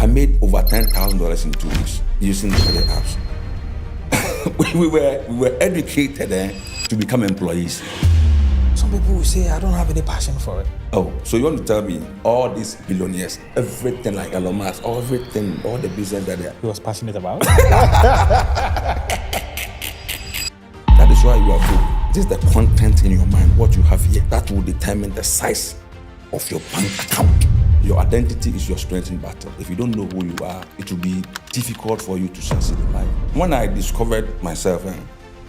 I made over $10,000 in 2 weeks using the apps. we were educated to become employees. Some people will say, I don't have any passion for it. Oh, so you want to tell me all these billionaires, everything like Elon Musk, everything, all the business that He was passionate about? That is why you are good. This is the content in your mind, what you have here, that will determine the size of your bank account. Your identity is your strength in battle. If you don't know who you are, it will be difficult for you to succeed in life. When I discovered myself,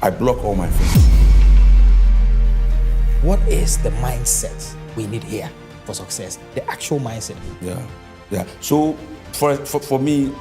I blocked all my friends. What is the mindset we need here for success? The actual mindset. Yeah. So for me,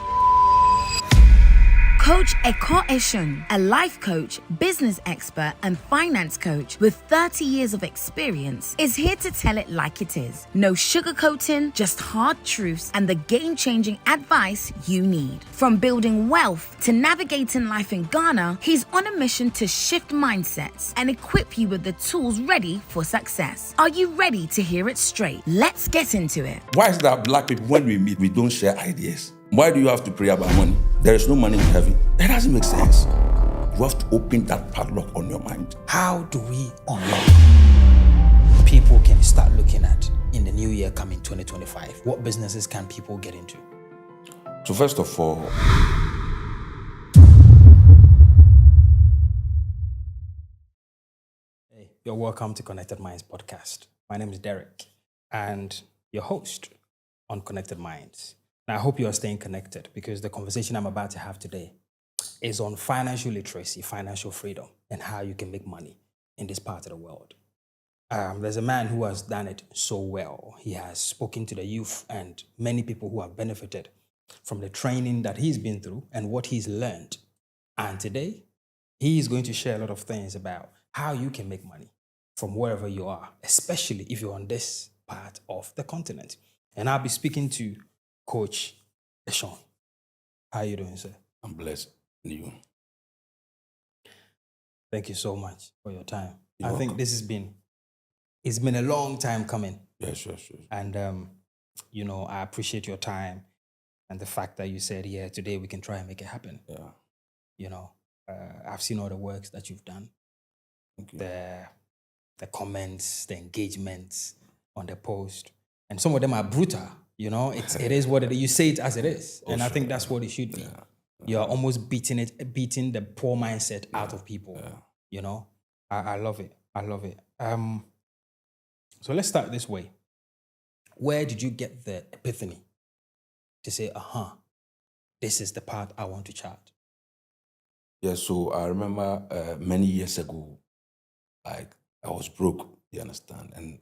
Coach Eko Eshun, a life coach, business expert, and finance coach with 30 years of experience, is here to tell it like it is. No sugarcoating, just hard truths and the game-changing advice you need. From building wealth to navigating life in Ghana, he's on a mission to shift mindsets and equip you with the tools ready for success. Are you ready to hear it straight? Let's get into it. Why is it that black people, when we meet, we don't share ideas? Why do you have to pray about money? There is no money in heaven. That doesn't make sense. You have to open that padlock on your mind. How do we unlock? People can start looking at in the new year coming 2025. What businesses can people get into? So first of all, hey, you're welcome to Connected Minds podcast. My name is Derek and your host on Connected Minds. Now, I hope you are staying connected because the conversation I'm about to have today is on financial literacy, financial freedom, and how you can make money in this part of the world. There's a man who has done it so well. He has spoken to the youth and many people who have benefited from the training that he's been through and what he's learned. And today, he is going to share a lot of things about how you can make money from wherever you are, especially if you're on this part of the continent. And I'll be speaking to Coach Eshun. How are you doing, sir? I'm blessed. You. Thank you so much for your time. You're I think welcome. this has been a long time coming. Yeah, sure. And, I appreciate your time and the fact that you said, yeah, today we can try and make it happen. Yeah. I've seen all the works that you've done. Thank you. The comments, the engagements on the post. And some of them are brutal. It is what it is. You say it as it is. And I think that's what it should be. Yeah. You're almost beating the poor mindset out of people. Yeah. I love it. So let's start this way. Where did you get the epiphany to say, this is the path I want to chart? Yeah, so I remember many years ago, like I was broke, you understand? And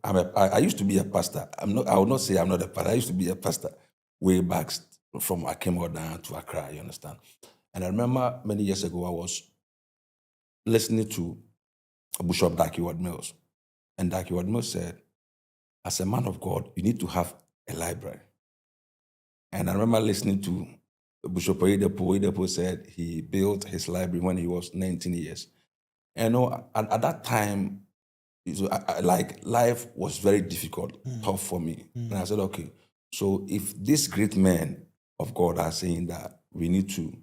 I used to be a pastor. I would not say I'm not a pastor. I used to be a pastor way back from Akemo down to Accra, you understand? And I remember many years ago, I was listening to Bishop Daki Ward-Mills. And Daki Ward-Mills said, as a man of God, you need to have a library. And I remember listening to Bishop Oyedepo said he built his library when he was 19 years. And at that time, life was very difficult, tough for me. And I said, okay, so if these great men of God are saying that you need to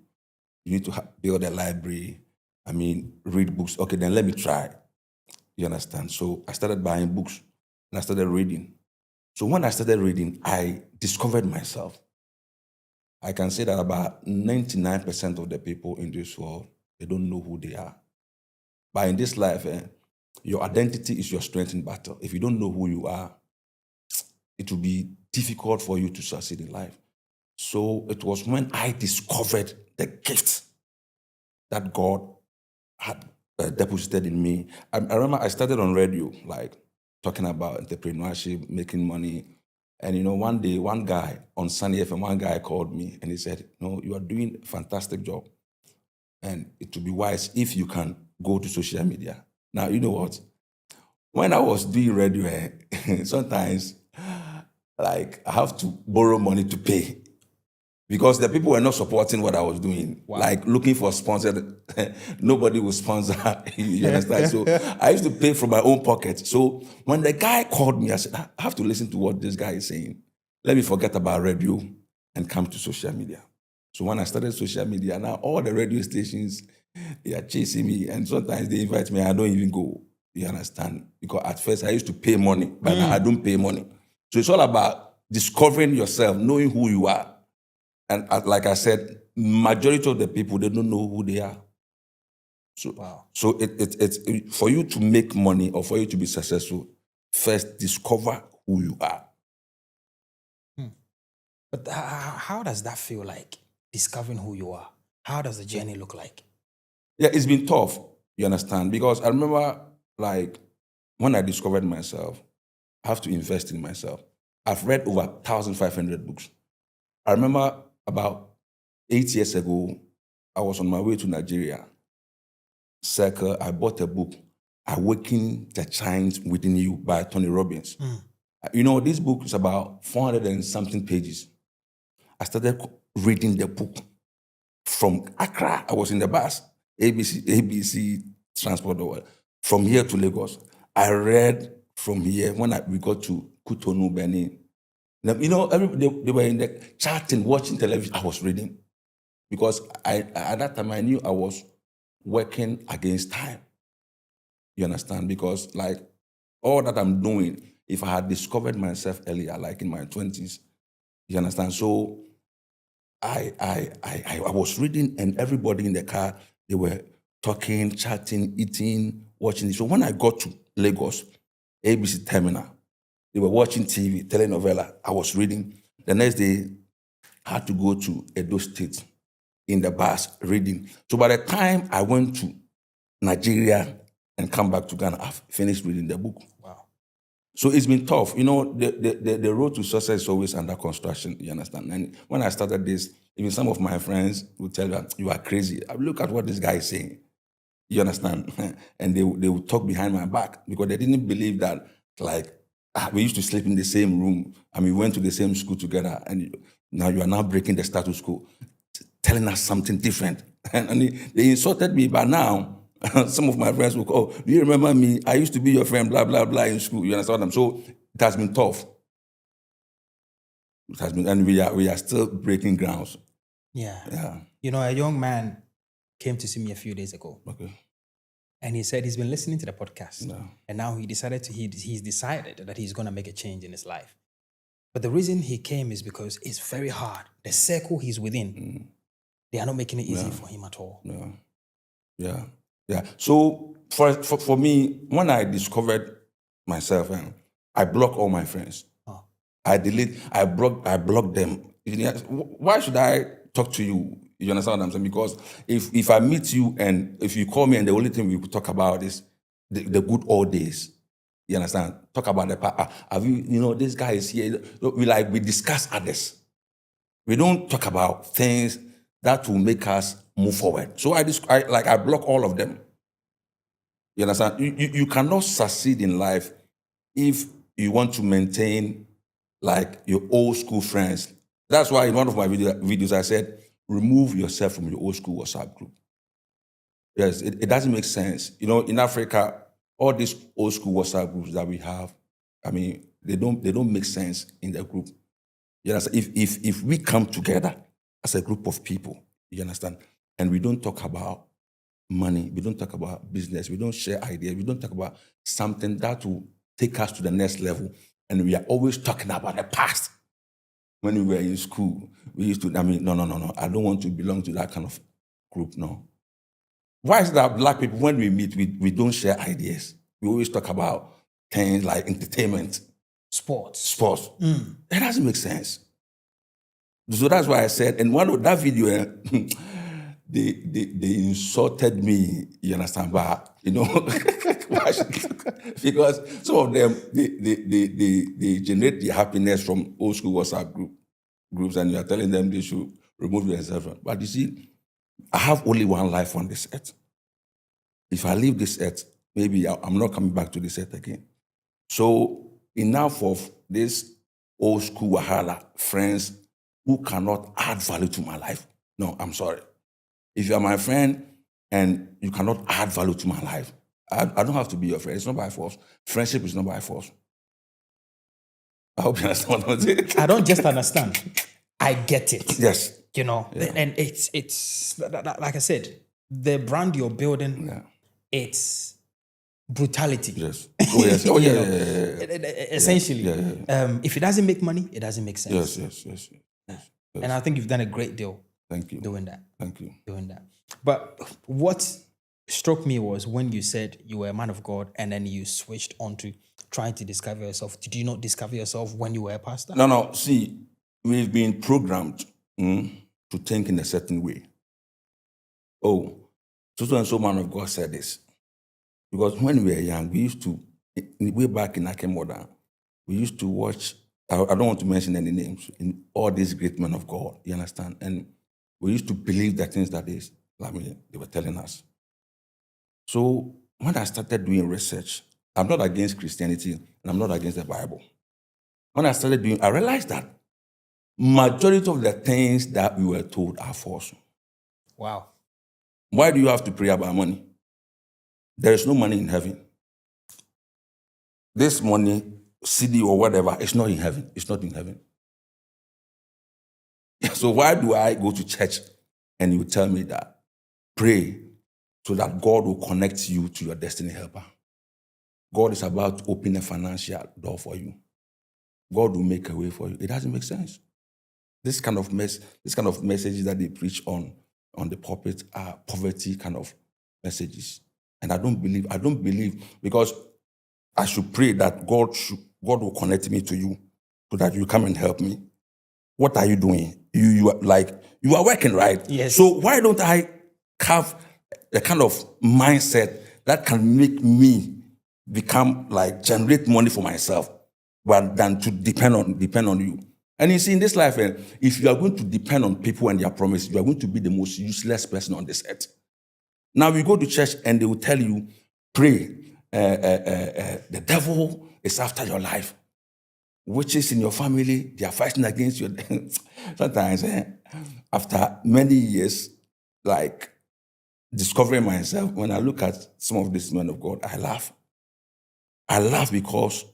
build a library, read books, okay, then let me try. You understand? So I started buying books and I started reading. So when I started reading, I discovered myself. I can say that about 99% of the people in this world, they don't know who they are. But in this life, your identity is your strength in battle. If you don't know who you are, it will be difficult for you to succeed in life. So it was when I discovered the gift that God had deposited in me. I remember I started on radio, like talking about entrepreneurship, making money. And one day, one guy on Sunny FM, one guy called me and he said, you are doing a fantastic job. And it would be wise if you can go to social media. Now, you know what? When I was doing radio, sometimes, I have to borrow money to pay because the people were not supporting what I was doing. Wow. Like looking for sponsors, nobody would sponsor. You understand? So I used to pay from my own pocket. So when the guy called me, I said, I have to listen to what this guy is saying. Let me forget about radio and come to social media. So when I started social media, now all the radio stations, they are chasing me, and sometimes they invite me, I don't even go. You understand? Because at first I used to pay money, but now I don't pay money. So it's all about discovering yourself, knowing who you are. And like I said, majority of the people, they don't know who they are. So, so it's for you to make money or for you to be successful, first discover who you are. But how does that feel like, discovering who you are? How does the journey look like? Yeah, it's been tough, you understand? Because I remember, like, when I discovered myself, I have to invest in myself. I've read over 1,500 books. I remember about 8 years ago, I was on my way to Nigeria. Circle, I bought a book, Awakening the Giant Within You by Tony Robbins. You know, this book is about 400 and something pages. I started reading the book from Accra. I was in the bus, ABC transport over. From here to Lagos. I read from here when we got to Cotonou, Benin. Now, you know, they were in the chatting, watching television. I was reading because at that time I knew I was working against time. You understand? Because like all that I'm doing, if I had discovered myself earlier, like in my 20s, you understand? So I was reading, and everybody in the car, they were talking, chatting, eating, watching. So when I got to Lagos, ABC Terminal, they were watching TV, telenovela. I was reading. The next day, I had to go to Edo State in the bus reading. So by the time I went to Nigeria and come back to Ghana, I've finished reading the book. Wow. So it's been tough. You know, the road to success is always under construction, you understand? And when I started this, even some of my friends would tell you, you are crazy. Look at what this guy is saying. You understand? And they would talk behind my back because they didn't believe that, like, we used to sleep in the same room and we went to the same school together, and now you are now breaking the status quo, telling us something different. And they insulted me, but now some of my friends will go, oh, do you remember me? I used to be your friend, blah, blah, blah, in school. You understand what I'm saying? So it has been tough. It has been, and we are still breaking grounds. Yeah. You know, a young man came to see me a few days ago. Okay. And he said he's been listening to the podcast. No. And now he's decided that he's going to make a change in his life. But the reason he came is because it's very hard. The circle he's within, they are not making it easy for him at all. Yeah. So for me, when I discovered myself, I block all my friends. I block them. Why should I talk to you? You understand what I'm saying? Because if I meet you and if you call me and the only thing we talk about is the good old days, you understand? Talk about the past. Have you this guy is here. We discuss others. We don't talk about things that will make us move forward. So I block all of them. You understand? You cannot succeed in life if you want to maintain like your old school friends. That's why in one of my videos I said, remove yourself from your old school WhatsApp group. Yes, it doesn't make sense. You know, in Africa, all these old school WhatsApp groups that we have, I mean, they don't make sense in the group. You understand? If we come together as a group of people, you understand, and we don't talk about money, we don't talk about business, we don't share ideas, we don't talk about something that will take us to the next level, and we are always talking about the past. When we were in school, we used to, no, I don't want to belong to that kind of group, no. Why is that Black people, when we meet, we don't share ideas? We always talk about things like entertainment. Sports. That doesn't make sense. So that's why I said, and one of that video, they insulted me, you understand, but, because some of them, they generate the happiness from old school WhatsApp groups, and you are telling them they should remove themselves. But you see, I have only one life on this earth. If I leave this earth, maybe I'm not coming back to this earth again. So enough of this old school Wahala friends who cannot add value to my life. No, I'm sorry. If you are my friend and you cannot add value to my life, I don't have to be your friend. It's not by force. Friendship is not by force. I hope you understand what I'm saying. I don't just understand. I get it. Yes. You know, and it's like I said, the brand you're building, Yeah. it's brutality. Yes. Oh, yes. Oh, You yeah, know, yeah. essentially, Yeah. if it doesn't make money, it doesn't make sense. Yes. And I think you've done a great deal Thank you. doing that. Thank you. Doing that. But what struck me was when you said you were a man of God and then you switched on to trying to discover yourself. Did you not discover yourself when you were a pastor? No. See, we've been programmed to think in a certain way. Oh, so and so man of God said this. Because when we were young, we used to, way back in Akemoda, we used to watch, I don't want to mention any names, in all these great men of God, you understand? And we used to believe the things that they were telling us. So when I started doing research, I'm not against Christianity and I'm not against the Bible. When I started doing, I realized that majority of the things that we were told are false. Wow. Why do you have to pray about money? There is no money in heaven. This money, CD or whatever, it's not in heaven. It's not in heaven. So why do I go to church and you tell me that pray so that God will connect you to your destiny helper? God is about to open a financial door for you. God will make a way for you. It doesn't make sense. This kind of messages that they preach on the pulpit are poverty kind of messages. And I don't believe because I should pray that God will connect me to you so that you come and help me. What are you doing? You are working, right? Yes. So why don't I have the kind of mindset that can make me become generate money for myself rather than to depend on you? And you see, in this life, if you are going to depend on people and their promise, you are going to be the most useless person on this earth. Now we go to church and they will tell you, pray. The devil is after your life. Witches in your family, they are fighting against you. Sometimes, after many years, discovering myself, when I look at some of these men of God, I laugh. I laugh because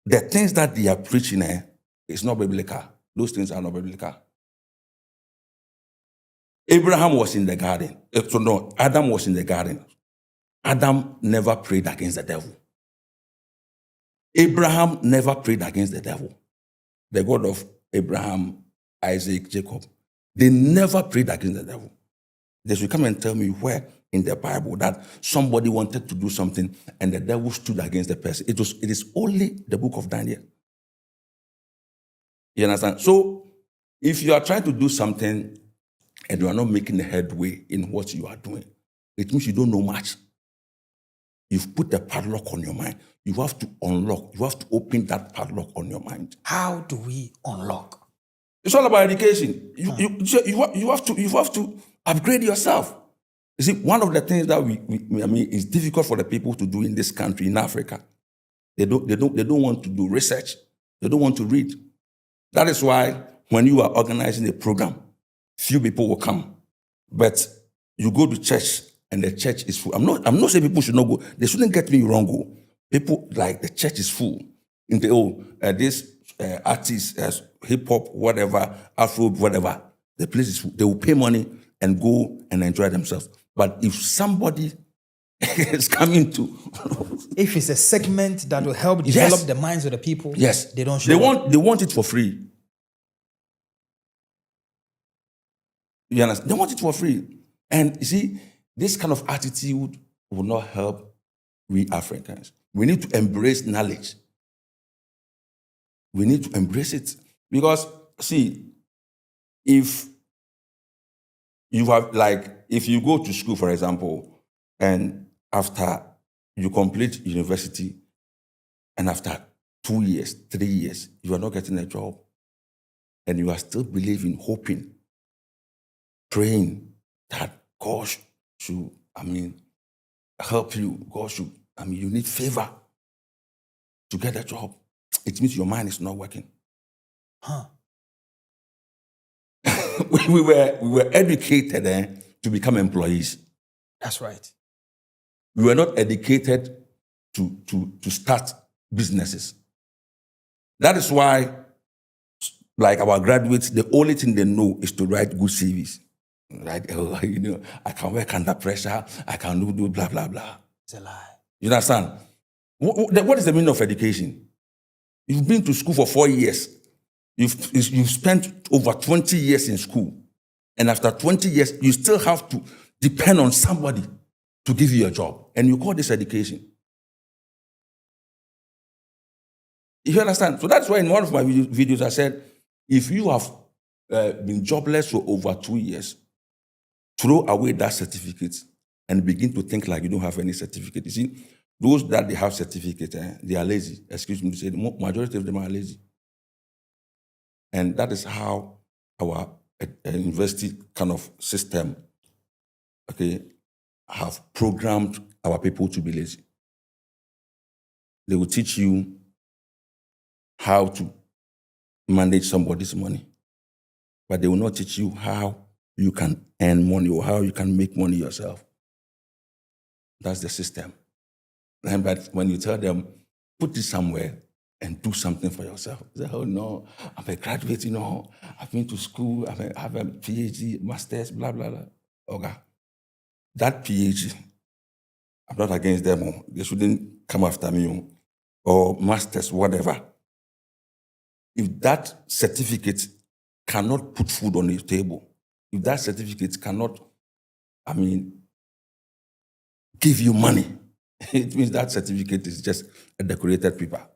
the things that they are preaching is not biblical. Those things are not biblical. Abraham was in the garden. Adam was in the garden. Adam never prayed against the devil. Abraham never prayed against the devil. The God of Abraham, Isaac, Jacob, they never prayed against the devil. They should come and tell me where in the Bible that somebody wanted to do something and the devil stood against the person. It is only the book of Daniel. You understand? So if you are trying to do something and you are not making a headway in what you are doing, it means you don't know much. You've put the padlock on your mind. You have to unlock. You have to open that padlock on your mind. How do we unlock? It's all about education. You have to upgrade yourself. You see, one of the things that is difficult for the people to do in this country, in Africa, they don't want to do research. They don't want to read. That is why when you are organizing a program, few people will come. But you go to church and the church is full. I'm not saying people should not go. They shouldn't get me wrong. People the church is full. In this artist, hip hop, whatever, Afro, whatever, the place is full. They will pay money and go and enjoy themselves. But if somebody is coming to, if it's a segment that will help develop the minds of the people, yes, they don't show up. They want it for free. You understand? They want it for free. And you see, this kind of attitude will not help we Africans. We need to embrace knowledge. We need to embrace it. Because, see, if you have, if you go to school, for example, and after you complete university, and after 2 years, 3 years, you are not getting a job, and you are still believing, hoping, praying that God should, help you. God should, you need favor to get a job. It means your mind is not working. we were educated to become employees. That's right. We were not educated to start businesses. That is why like our graduates, the only thing they know is to write good CVs. Right? Oh, I can work under pressure. I can do blah, blah, blah. It's a lie. You understand? What is the meaning of education? You've been to school for 4 years. You've spent over 20 years in school. And after 20 years, you still have to depend on somebody to give you a job. And you call this education. You understand? So that's why in one of my videos I said, if you have been jobless for over 2 years, throw away that certificate and begin to think like you don't have any certificate. You see, those that they have certificate, they are lazy. Excuse me to say, the majority of them are lazy. And that is how our university kind of system, okay, have programmed our people to be lazy. They will teach you how to manage somebody's money, but they will not teach you how you can earn money or how you can make money yourself. That's the system. But when you tell them, put this somewhere and do something for yourself, they say, oh no, I'm a graduate, I've been to school, I have a PhD, master's, blah, blah, blah. Okay. That PhD, I'm not against them. They shouldn't come after me or master's, whatever. If that certificate cannot put food on your table, if that certificate cannot, give you money, it means that certificate is just a decorated paper.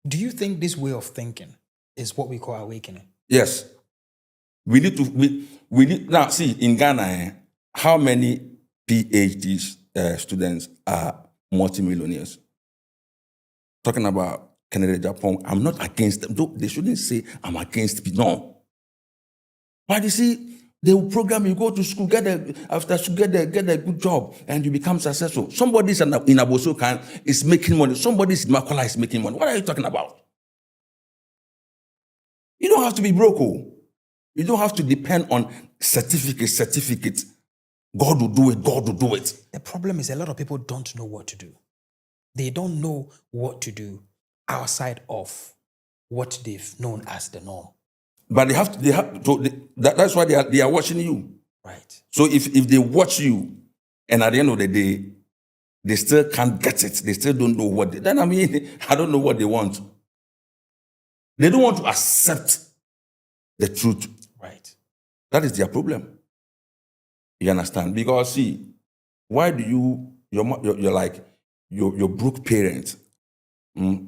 Do you think this way of thinking is what we call awakening? Yes. We need to, we need, now see, in Ghana, how many PhD students are multimillionaires? Talking about Canada, Japan, I'm not against them. They shouldn't say I'm against people. No. But you see, they will program you, go to school, get a good job, and you become successful. Somebody in Abosokan is making money. Somebody in Makola is making money. What are you talking about? You don't have to be broke. You don't have to depend on certificate. God will do it. God will do it. The problem is a lot of people don't know what to do. They don't know what to do outside of what they've known as the norm. But that's why they are watching you. Right. So if they watch you, and at the end of the day, they still can't get it, they still don't know what then I don't know what they want. They don't want to accept the truth. Right. That is their problem. You understand? Because see, why do you're like your broke parents,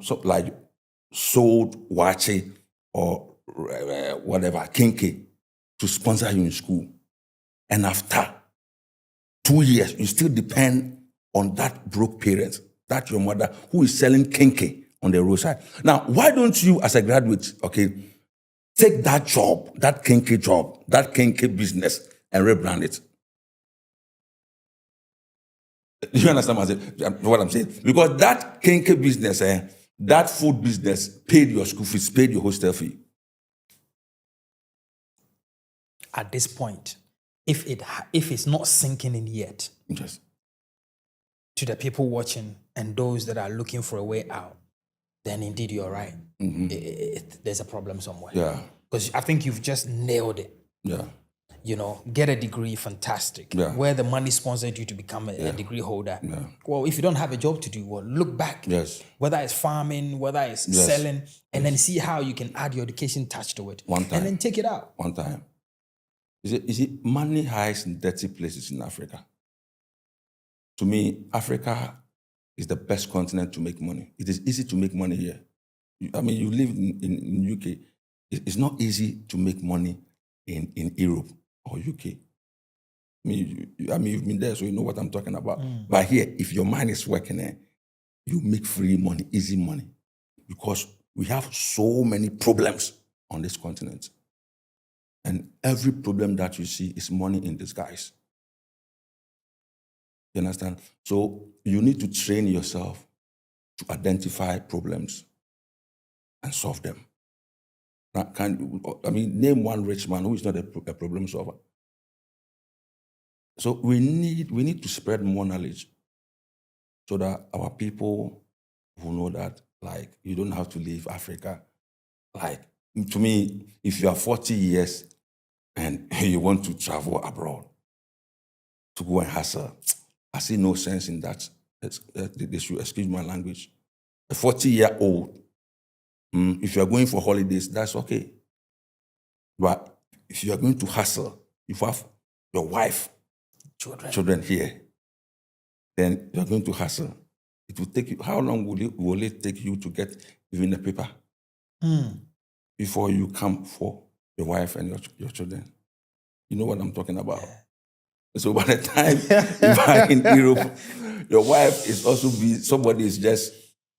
so like sold Wache or whatever, Kinke, to sponsor you in school. And after 2 years, you still depend on that broke parent, that your mother, who is selling Kinke on the roadside. Now, why don't you, as a graduate, take that job, that Kinke business, and rebrand it? Do you understand what I'm saying? Because that Kinke business, that food business paid your school fees, paid your hostel fee. At this point, if it's not sinking in yet, Yes. to the people watching and those that are looking for a way out, then indeed you're right. Mm-hmm. There's a problem somewhere. Yeah. Because I think you've just nailed it. Yeah. Get a degree, fantastic. Yeah. Where the money sponsored you to become a degree holder. Yeah. Well, if you don't have a job to do, look back. Yes. Whether it's farming, whether it's selling, and then see how you can add your education touch to it. One time. And then take it out. One time. You see, money hides in dirty places in Africa. To me, Africa is the best continent to make money. It is easy to make money here. You live in UK. It's not easy to make money in Europe or UK. You've been there, so you know what I'm talking about. But here, if your mind is working there, you make free money, easy money. Because we have so many problems on this continent. And every problem that you see is money in disguise. You understand? So you need to train yourself to identify problems and solve them. Now, name one rich man who is not a problem solver. So we need to spread more knowledge so that our people will know that, like, you don't have to leave Africa Like, to me, if you are 40 years and you want to travel abroad to go and hustle, I see no sense in that. They should excuse my language. A 40-year-old, if you are going for holidays, that's okay. But if you are going to hustle, if you have your wife, children here, then you are going to hustle. It will take you, how long will it take you to get even a paper before you come for your wife and your children? You know what I'm talking about. Yeah. So by the time you are in Europe, your wife is also somebody is just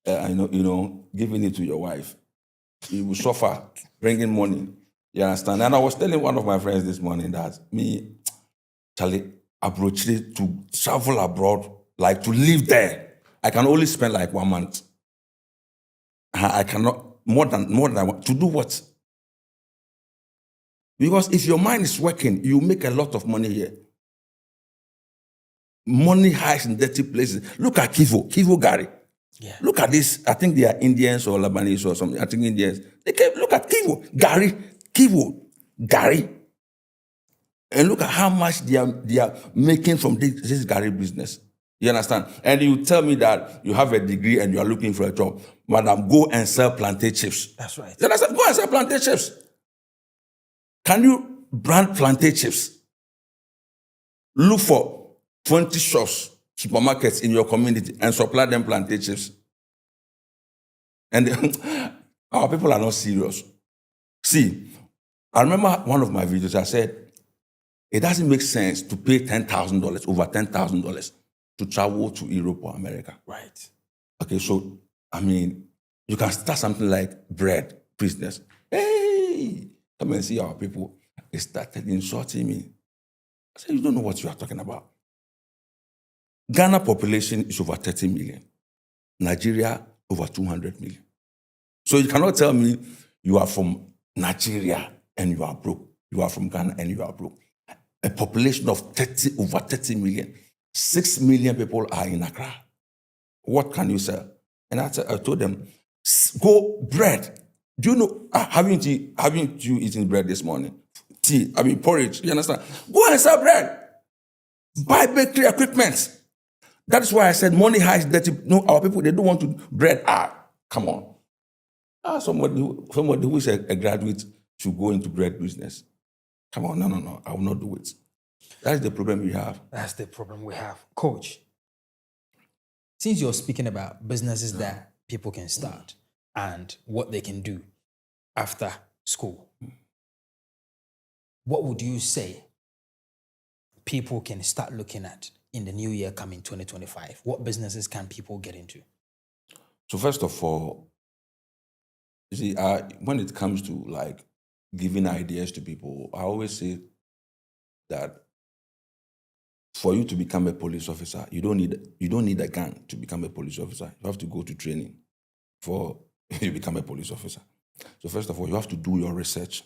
giving it to your wife. You will suffer bringing money. You understand? And I was telling one of my friends this morning that me, Charlie, approached to travel abroad, like to live there. I can only spend like 1 month. I cannot more than I want to do what? Because if your mind is working, you make a lot of money here. Money hides in dirty places. Look at Kivo Gary. Yeah. Look at this. I think they are Indians or Lebanese or something. I think Indians. Look at Kivo Gary. And look at how much they are making from this Gary business. You understand? And you tell me that you have a degree and you are looking for a job. Madam, go and sell plantain chips. That's right. You understand? Go and sell plantain chips. Can you brand plantain chips? Look for 20 shops, supermarkets in your community and supply them plantain chips. And our people are not serious. See, I remember one of my videos, I said, it doesn't make sense to pay $10,000, over $10,000 to travel to Europe or America. Right. Okay, so, you can start something like bread business. Hey, come and see our people. They started insulting me. I said, you don't know what you are talking about. Ghana population is over 30 million. Nigeria, over 200 million. So you cannot tell me you are from Nigeria and you are broke. You are from Ghana and you are broke. A population of over 30 million. 6 million people are in Accra. What can you sell? And I told them, go bread. Do you know, haven't you eaten bread this morning? Tea, porridge, you understand? Go and sell bread. Buy bakery equipment. That is why I said money hides dirty. No, our people, they don't want to bread. Come on. Somebody who is a graduate should go into bread business. Come on, no, I will not do it. That's the problem we have. That's the problem we have. Coach, since you're speaking about businesses that people can start and what they can do after school, what would you say people can start looking at in the new year coming 2025? What businesses can people get into? So first of all, you see, when it comes to like giving ideas to people, I always say that for you to become a police officer, you don't need a gun to become a police officer. You have to go to training before you become a police officer. So first of all, you have to do your research.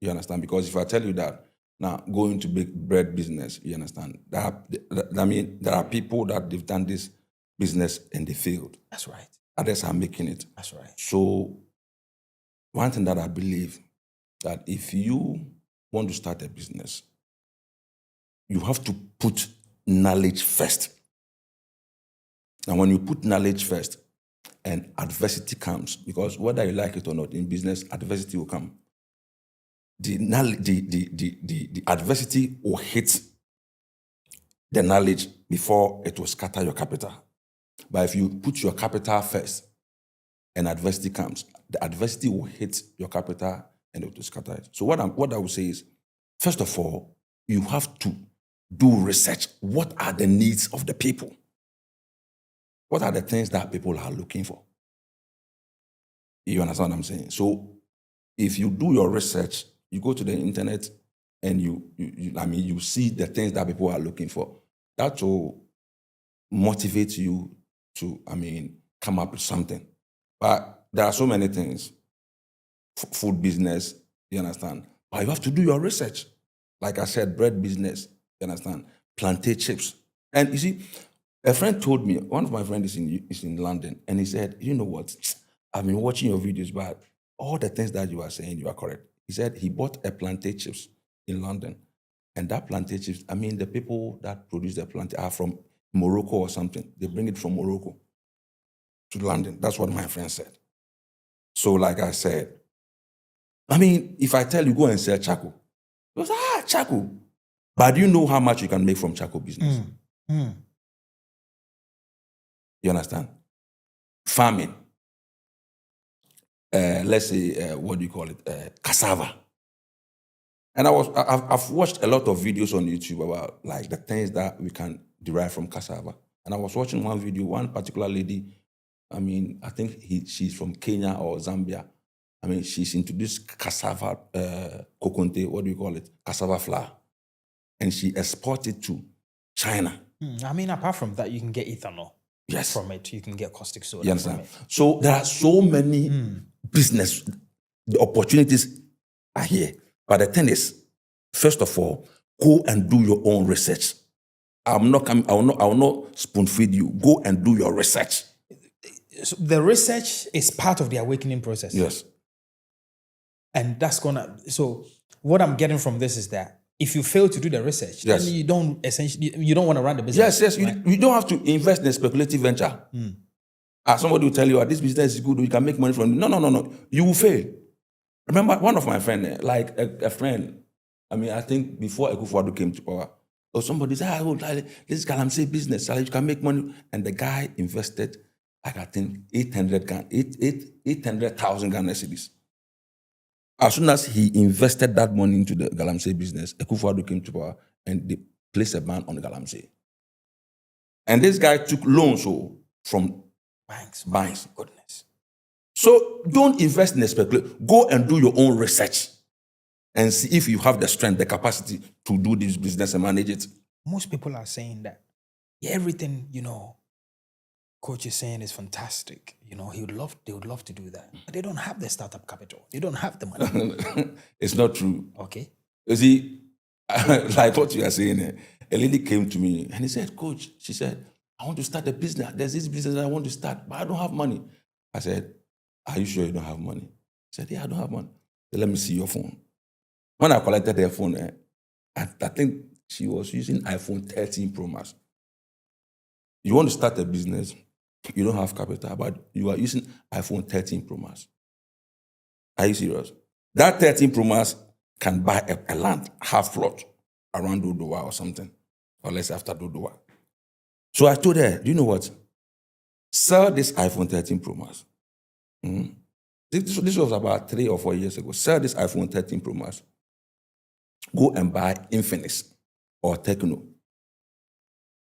You understand? Because if I tell you that now go into big bread business, you understand? There are people that they've done this business and they failed. That's right. Others are making it. That's right. So one thing that I believe that if you want to start a business, you have to put knowledge first. And when you put knowledge first and adversity comes, because whether you like it or not, in business, adversity will come. The adversity will hit the knowledge before it will scatter your capital. But if you put your capital first and adversity comes, the adversity will hit your capital and it will scatter it. So what I would say is, first of all, you have to do research. What are the needs of the people? What are the things that people are looking for? You understand what I'm saying? So if you do your research, you go to the internet and you see the things that people are looking for. That will motivate you to, come up with something. But there are so many things. Food business, you understand? But you have to do your research. Like I said, bread business, you understand? Plantain chips. And you see, a friend told me, one of my friends is in London, and he said, you know what? I've been watching your videos, but all the things that you are saying, you are correct. He said he bought a plantain chips in London. And that plantain chips, I mean, the people that produce the plantain are from Morocco or something. They bring it from Morocco to London. That's what my friend said. So like I said, I mean, if I tell you, go and sell charcoal, you say, charcoal. But do you know how much you can make from charcoal business? You understand? Farming. Let's say, what do you call it? Cassava. And I've watched a lot of videos on YouTube about like the things that we can derive from cassava. And I was watching one video, one particular lady, I mean, I think she's from Kenya or Zambia. I mean, she's introduced cassava, kokonte, what do you call it? Cassava flour. And she exports it to China. I mean, apart from that, you can get ethanol Yes. from it. You can get caustic soda You from understand? it. So there are so many business, the opportunities are here. But the thing is, first of all, go and do your own research. I will not spoon feed you. Go and do your research. So the research is part of the awakening process. Yes. And that's so what I'm getting from this is that if you fail to do the research, Yes. then you don't want to run the business. Yes. right? You don't have to invest in a speculative venture. Somebody will tell you, this business is good, you can make money from it. No. You will fail. Remember, one of my friends, like a friend, I mean, I think before Ekufuado came to power, or somebody said, this Galamsey business, you can make money. And the guy invested, like I think, 800,000 Ghana cedis. As soon as he invested that money into the Galamsey business, Ekufuado came to power and they placed a ban on the Galamsey. And this guy took loans from banks. Goodness. So don't invest in a speculation. Go and do your own research and see if you have the strength, the capacity to do this business and manage it. Most people are saying that everything, coach is saying is fantastic. They would love to do that. But they don't have the startup capital. They don't have the money. It's not true. Okay. You see, like what you are saying, a lady came to me and he said, Coach, she said, I want to start a business. There's this business that I want to start, but I don't have money. I said, are you sure you don't have money? He said, yeah, I don't have money. I said, let me see your phone. When I collected her phone, I think she was using iPhone 13 Pro Max. You want to start a business, you don't have capital, but you are using iPhone 13 Pro Max. Are you serious? That 13 Pro Max can buy a land, half plot, around Dodowa or something, or less after Dodowa. So I told her, do you know what? Sell this iPhone 13 Pro Max. This was about 3 or 4 years ago. Sell this iPhone 13 Pro Max. Go and buy Infinix or Techno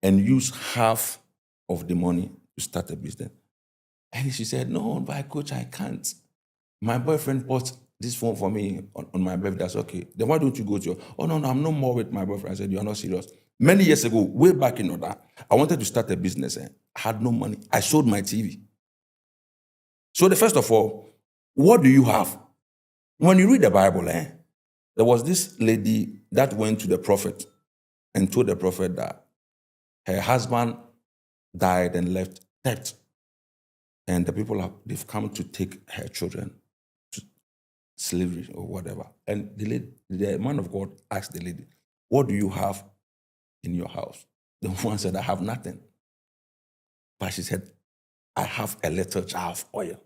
and use half of the money to start a business. And she said, no, but Coach, I can't. My boyfriend bought this phone for me on my birthday. That's okay. Then why don't you go to your, no, I'm no more with my boyfriend. I said, you are not serious. Many years ago, way back in order, I wanted to start a business. I had no money. I sold my TV. So first of all, what do you have? When you read the Bible, there was this lady that went to the prophet and told the prophet that her husband died and left debt. And the people they've come to take her children to slavery or whatever. And the man of God asked the lady, what do you have in your house? The woman said, I have nothing. But she said, I have a little jar of oil.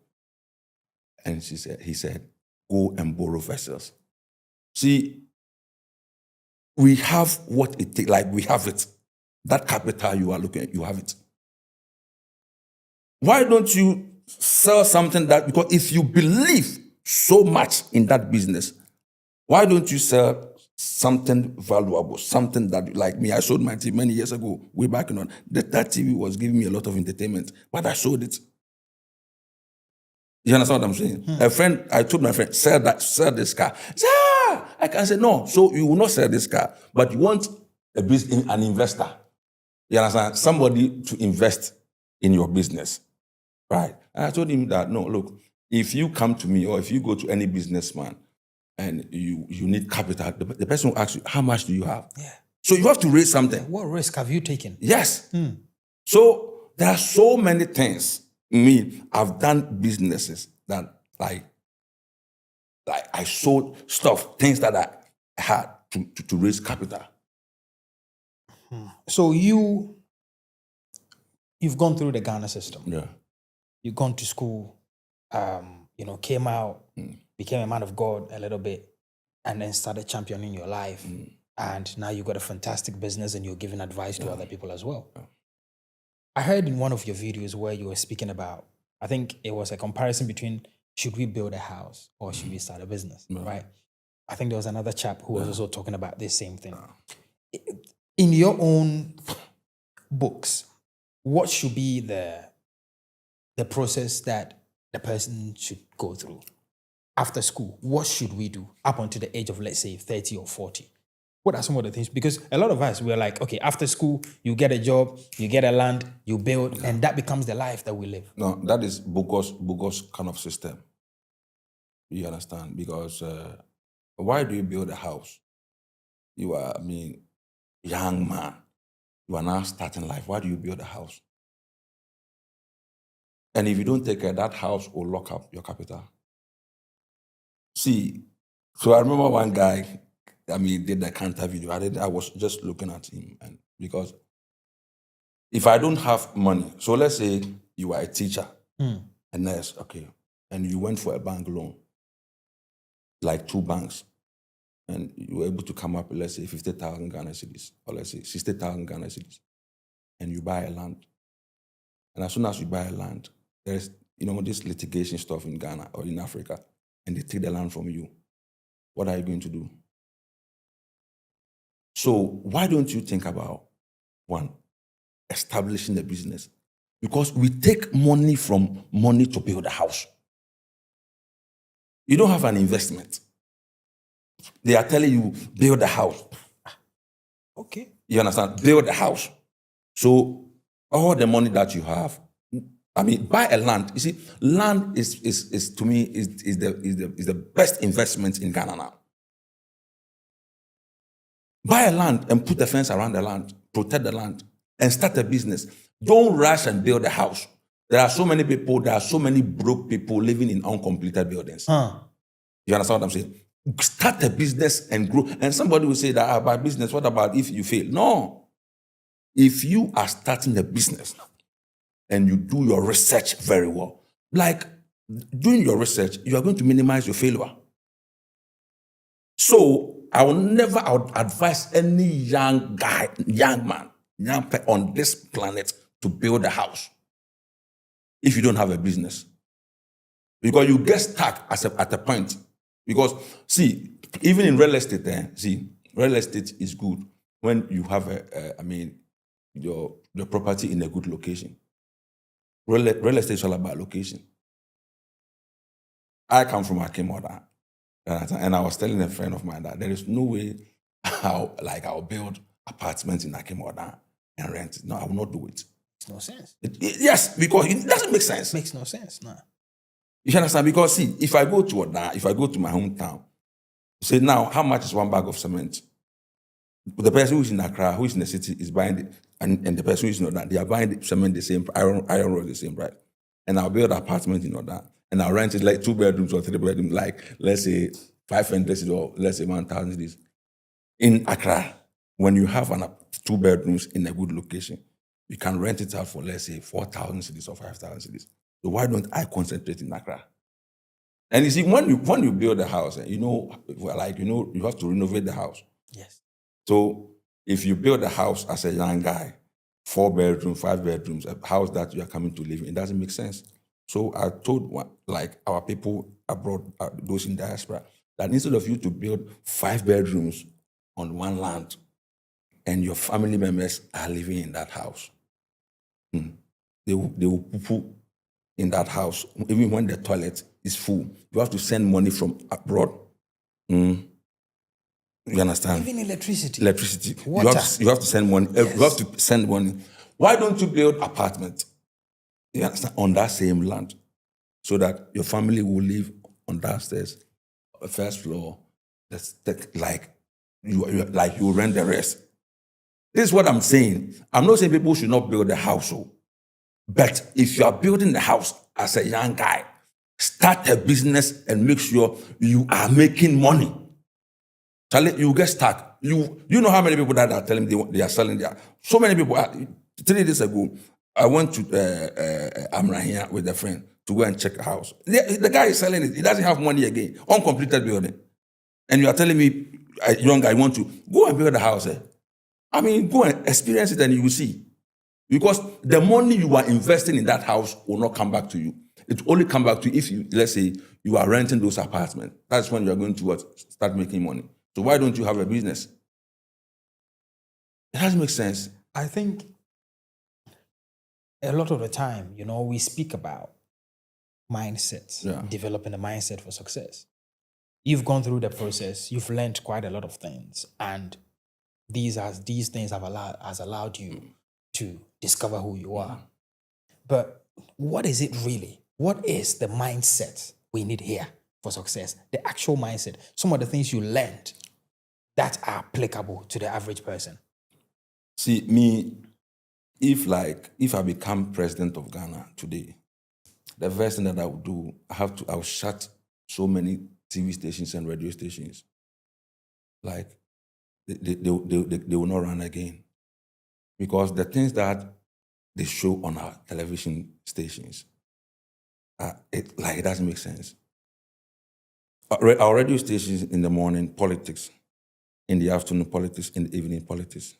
And he said, go and borrow vessels. See, we have what it takes, like we have it. That capital you are looking at, you have it. Why don't you sell something because if you believe so much in that business, why don't you sell something valuable, something that, like me, I sold my TV many years ago, way back on. That TV was giving me a lot of entertainment, but I sold it. You understand what I'm saying? I told my friend, sell this car. I can say, no, so you will not sell this car, but you want a business, an investor. You understand? Somebody to invest in your business, right? And I told him that, no, look, if you come to me or if you go to any businessman and you need capital, the person will ask you, how much do you have? Yeah. So you have to raise something. What risk have you taken? Yes. So there are so many things. I've done businesses that, like, Like I sold stuff, things that I had to raise capital. So you've gone through the Ghana system. Yeah. You've gone to school, came out, became a man of God a little bit, and then started championing your life. And now you've got a fantastic business and you're giving advice to other people as well. Yeah. I heard in one of your videos where you were speaking about, I think it was a comparison between should we build a house or should we start a business, right? I think there was another chap who was also talking about this same thing. In your own books, what should be the process that the person should go through after school? What should we do up until the age of, let's say, 30 or 40? What are some of the things? Because a lot of us, we're like, okay, after school, you get a job, you get a land, you build, and that becomes the life that we live. No, that is bogus kind of system. You understand? Because why do you build a house? You are, young man. You are now starting life. Why do you build a house? And if you don't take care, that house will lock up your capital. See, so I remember one guy, did the counter video. I was just looking at him, and because if I don't have money, so let's say you are a teacher, a nurse, okay, and you went for a bank loan, like 2 banks, and you were able to come up with, let's say, 50,000 Ghana cedis, or let's say 60,000 Ghana cedis, and you buy a land. And as soon as you buy a land, there's this litigation stuff in Ghana or in Africa, and they take the land from you. What are you going to do? So why don't you think about, one, establishing a business? Because we take money from money to build a house. You don't have an investment. They are telling you, build a house. Okay. You understand? Build a house. So all the money that you have, buy a land. You see, land is to me is the best investment in Ghana now. Buy a land and put a fence around the land, protect the land, and start a business. Don't rush and build a house. There are so many broke people living in uncompleted buildings. You understand what I'm saying? Start a business and grow. And somebody will say that about business, what about if you fail? No. If you are starting a business and you do your research very well, like doing your research, you are going to minimize your failure. So I would advise any young man on this planet to build a house if you don't have a business. Because you get stuck at a point. Because, see, even in real estate, real estate is good when you have your property in a good location. Real estate is all about location. I come from Akimoda, and I was telling a friend of mine that there is no way I'll build apartments in Akimoda and rent it. No, I will not do it. Makes no sense. Yes, because it doesn't make sense. Makes no sense, no. You understand? Because see, if I go to my hometown, say now, how much is 1 bag of cement? The person who's in Accra, who is in the city, is buying it, and the person who's in Oda, they are buying the cement the same, iron rod the same price. And I'll build an apartment in Oda, and I'll rent it like 2 bedrooms or 3 bedrooms, like let's say 500 or let's say 1,000 cedis. In Accra, when you have 2 bedrooms in a good location, you can rent it out for let's say 4,000 cedis or 5,000 cedis. So why don't I concentrate in Accra? And you see, when you build a house, you have to renovate the house. Yes. So if you build a house as a young guy, 4 bedrooms, 5 bedrooms, a house that you are coming to live in, it doesn't make sense. So I told our people abroad, those in diaspora, that instead of you to build 5 bedrooms on one land, and your family members are living in that house, they will poo in that house, even when the toilet is full. You have to send money from abroad. You understand? Even electricity. Water. You have to send money. Yes. You have to send money. Why don't you build apartments? You understand? On that same land, so that your family will live on downstairs, first floor. You rent the rest. This is what I'm saying. I'm not saying people should not build a house. But if you are building a house as a young guy, Start a business and make sure you are making money. Charlie, you get stuck. You know how many people that are telling me they are selling their. So many people. 3 days ago, I went to Amra here with a friend to go and check a house. The guy is selling it. He doesn't have money again. Uncompleted building. And you are telling me, young guy, want to go and build a house. I mean, go and experience it and you will see. Because the money you are investing in that house will not come back to you. It will only come back to you if you, let's say, you are renting those apartments. That's when you are going to start making money. So why don't you have a business? It doesn't make sense. I think a lot of the time, we speak about mindsets, developing a mindset for success. You've gone through the process. You've learned quite a lot of things, and these things have allowed you to discover who you are. But what is it really? What is the mindset we need here for success? The actual mindset. Some of the things you learned that are applicable to the average person. See, me, if I become president of Ghana today, the first thing that I would do, I will shut so many TV stations and radio stations. Like, they will not run again. Because the things that they show on our television stations, it doesn't make sense. Our radio stations in the morning, politics. In the afternoon, politics. In the evening, politics.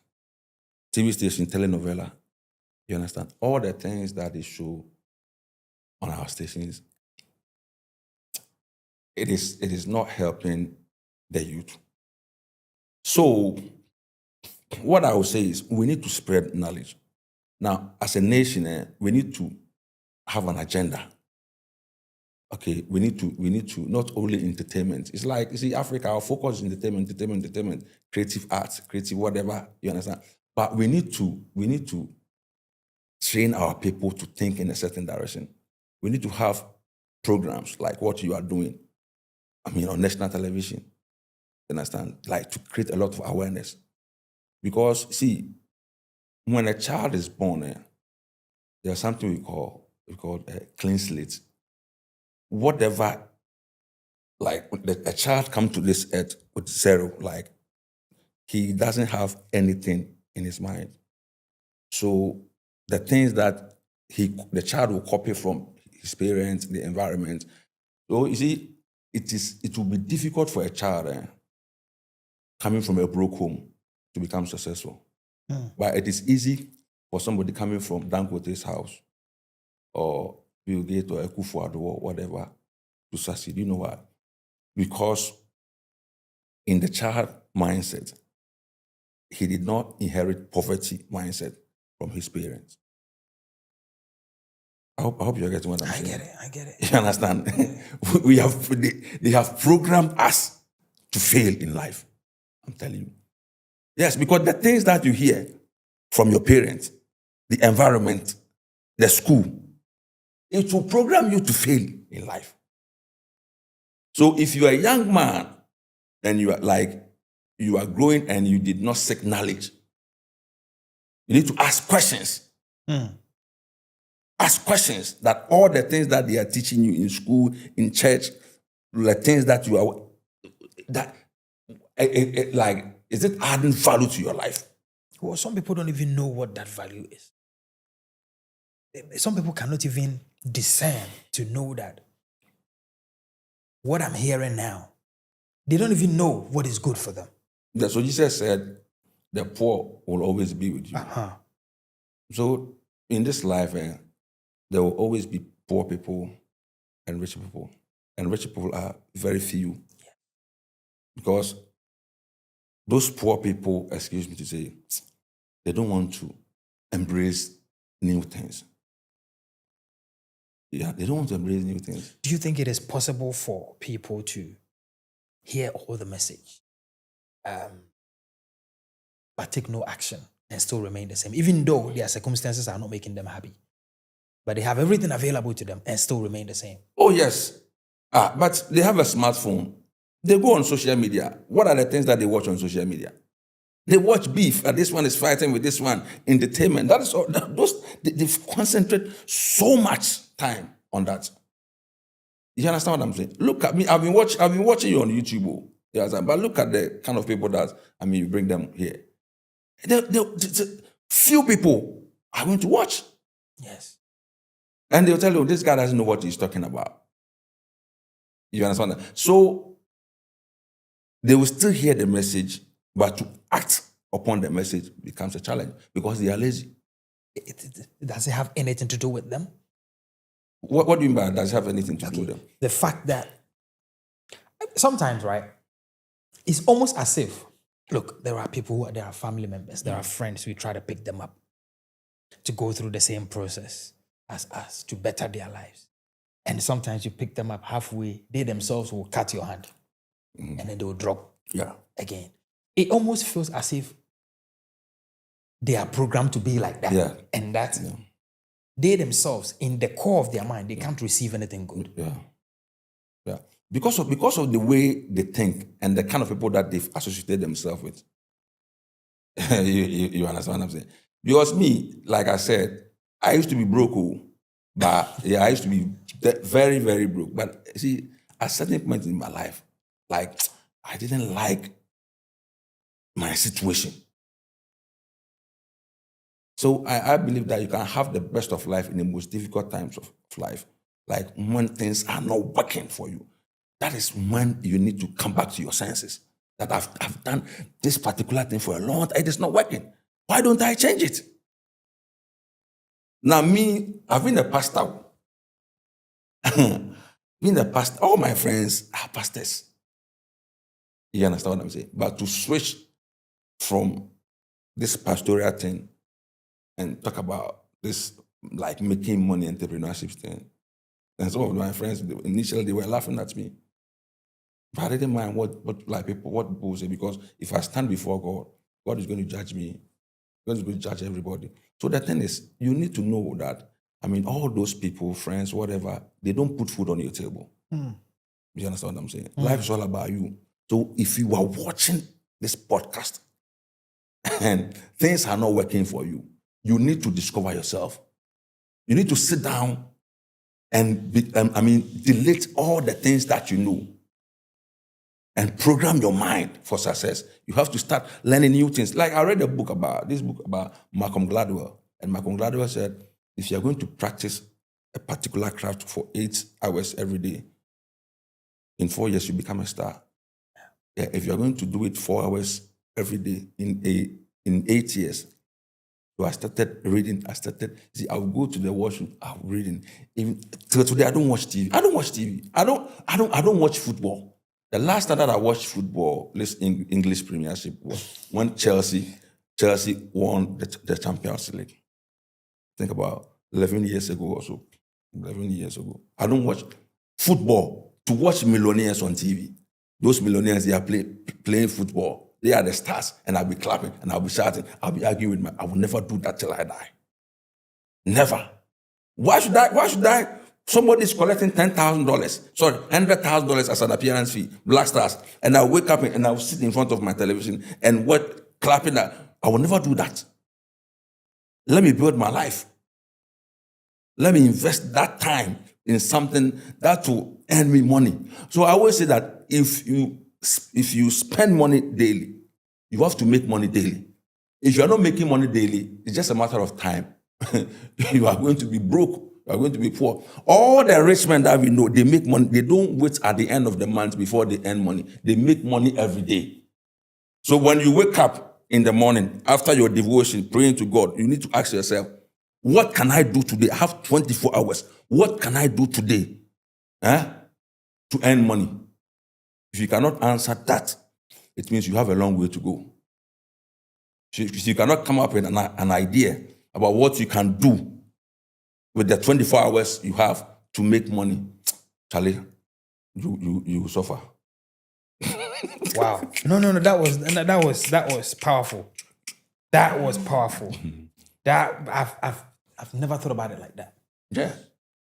TV station, telenovela. You understand? All the things that they show on our stations, it is not helping the youth. So, what I would say is we need to spread knowledge. Now, as a nation, we need to have an agenda. Okay, we need to not only entertainment. It's like, you see, Africa, our focus is entertainment, creative arts, creative whatever, you understand? But we need to train our people to think in a certain direction. We need to have programs like what you are doing, on national television, you understand? Like to create a lot of awareness. Because, see, when a child is born, there's something we call a clean slate. Whatever, like a child comes to this earth with zero, like he doesn't have anything in his mind. So the things that the child will copy from his parents, the environment. So you see, it will be difficult for a child coming from a broke home to become successful. But it is easy for somebody coming from Dangote's house or Bill Gates or Akufo-Addo or whatever to succeed. You know why? Because in the child mindset, he did not inherit poverty mindset from his parents. I hope you're getting what I'm saying. I get it. You understand? They have programmed us to fail in life. I'm telling you. Yes, because the things that you hear from your parents, the environment, the school, it will program you to fail in life. So if you are a young man and you are growing and you did not seek knowledge, you need to ask questions. Ask questions that all the things that they are teaching you in school, in church, the things that you are, is it adding value to your life? Well, some people don't even know what that value is. Some people cannot even discern to know that what I'm hearing now, they don't even know what is good for them. That's what Jesus said, the poor will always be with you. So in this life, there will always be poor people and rich people. And rich people are very few. Because those poor people, excuse me to say, they don't want to embrace new things. Yeah, they don't want to embrace new things. Do you think it is possible for people to hear all the message, but take no action and still remain the same, even though their circumstances are not making them happy? But they have everything available to them and still remain the same. Oh, yes. But they have a smartphone. They go on social media. What are the things that they watch on social media? They watch beef. This one is fighting with this one. Entertainment. That is all. They concentrate so much time on that. You understand what I'm saying? Look at me. I've been watching you on YouTube. Oh. Yes, but look at the kind of people that you bring them here. Few people are going to watch. Yes. And they'll tell you, this guy doesn't know what he's talking about. You understand that? So they will still hear the message, but to act upon the message becomes a challenge because they are lazy. Does it have anything to do with them? What do you mean by does it have anything to do with them? The fact that sometimes, right, it's almost as if, look, there are people there are family members, there are friends, we try to pick them up to go through the same process as us to better their lives. And sometimes you pick them up halfway, they themselves will cut your hand and then they will drop again. It almost feels as if they are programmed to be like that. Yeah. And that they themselves, in the core of their mind, they can't receive anything good. Yeah. Because of the way they think and the kind of people that they've associated themselves with. you understand what I'm saying? Because me, like I said, I used to be broke, but I used to be very, very broke. But see, at certain point in my life, like I didn't like my situation. So I believe that you can have the best of life in the most difficult times of life, like when things are not working for you. That is when you need to come back to your senses. That I've done this particular thing for a long time. It is not working. Why don't I change it? Now me, I've been a pastor. Being a pastor, all my friends are pastors. You understand what I'm saying? But to switch from this pastoral thing and talk about this like making money entrepreneurship thing, and some of my friends initially they were laughing at me. But I didn't mind what people say, because if I stand before God, God is going to judge me. God is going to judge everybody. So the thing is, you need to know that, all those people, friends, whatever, they don't put food on your table. You understand what I'm saying? Life is all about you. So if you are watching this podcast and things are not working for you, you need to discover yourself. You need to sit down and delete all the things that you know and program your mind for success. You have to start learning new things. Like I read this book about Malcolm Gladwell. And Malcolm Gladwell said, if you're going to practice a particular craft for 8 hours every day, in 4 years, you become a star. Yeah, if you're going to do it 4 hours every day in 8 years, so I started reading. I would go to the washroom, I'm reading. Even till today, I don't watch TV. I don't watch football. The last time that I watched football, this English Premiership, was when Chelsea won the Champions League. Think about 11 years ago or so. 11 years ago. I don't watch football to watch millionaires on TV. Those millionaires, they are playing football. They are the stars, and I'll be clapping, and I'll be shouting, I'll be arguing with I will never do that till I die. Never. Why should I? Somebody's collecting $10,000, sorry, $100,000 as an appearance fee, Black Stars, and I'll wake up and I'll sit in front of my television and clapping that. I will never do that. Let me build my life. Let me invest that time in something that will earn me money. So I always say that if you spend money daily, you have to make money daily. If you are not making money daily, it's just a matter of time. You are going to be broke. You are going to be poor. All the rich men that we know, they make money. They don't wait at the end of the month before they earn money. They make money every day. So when you wake up in the morning, after your devotion, praying to God, you need to ask yourself, what can I do today? I have 24 hours. What can I do today to earn money? If you cannot answer that, it means you have a long way to go. If you cannot come up with an idea about what you can do with the 24 hours you have to make money, Charlie, you will suffer. Wow. No, that was powerful. That was powerful. That I've never thought about it like that. Yeah.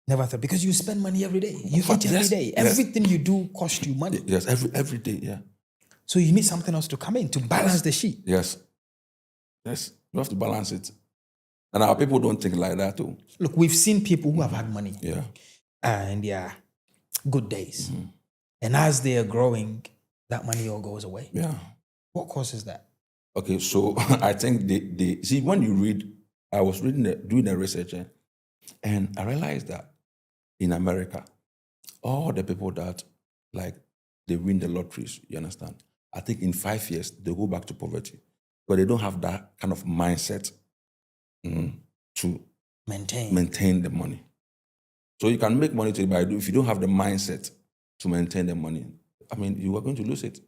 Never thought, because you spend money every day. You eat every day. Everything you do costs you money. Yes, every day, yeah. So you need something else to come in to balance the sheet. Yes. You have to balance it. And our people don't think like that too. Look, we've seen people who have had money. Yeah. And good days. And as they are growing, that money all goes away. Yeah. What causes that? Okay, so I think the see when you read, I was doing the research, and I realized that in America, all the people that like they win the lotteries, you understand? I think in 5 years they go back to poverty, but they don't have that kind of mindset to maintain the money. So you can make money today, but if you don't have the mindset to maintain the money, I mean, you are going to lose it.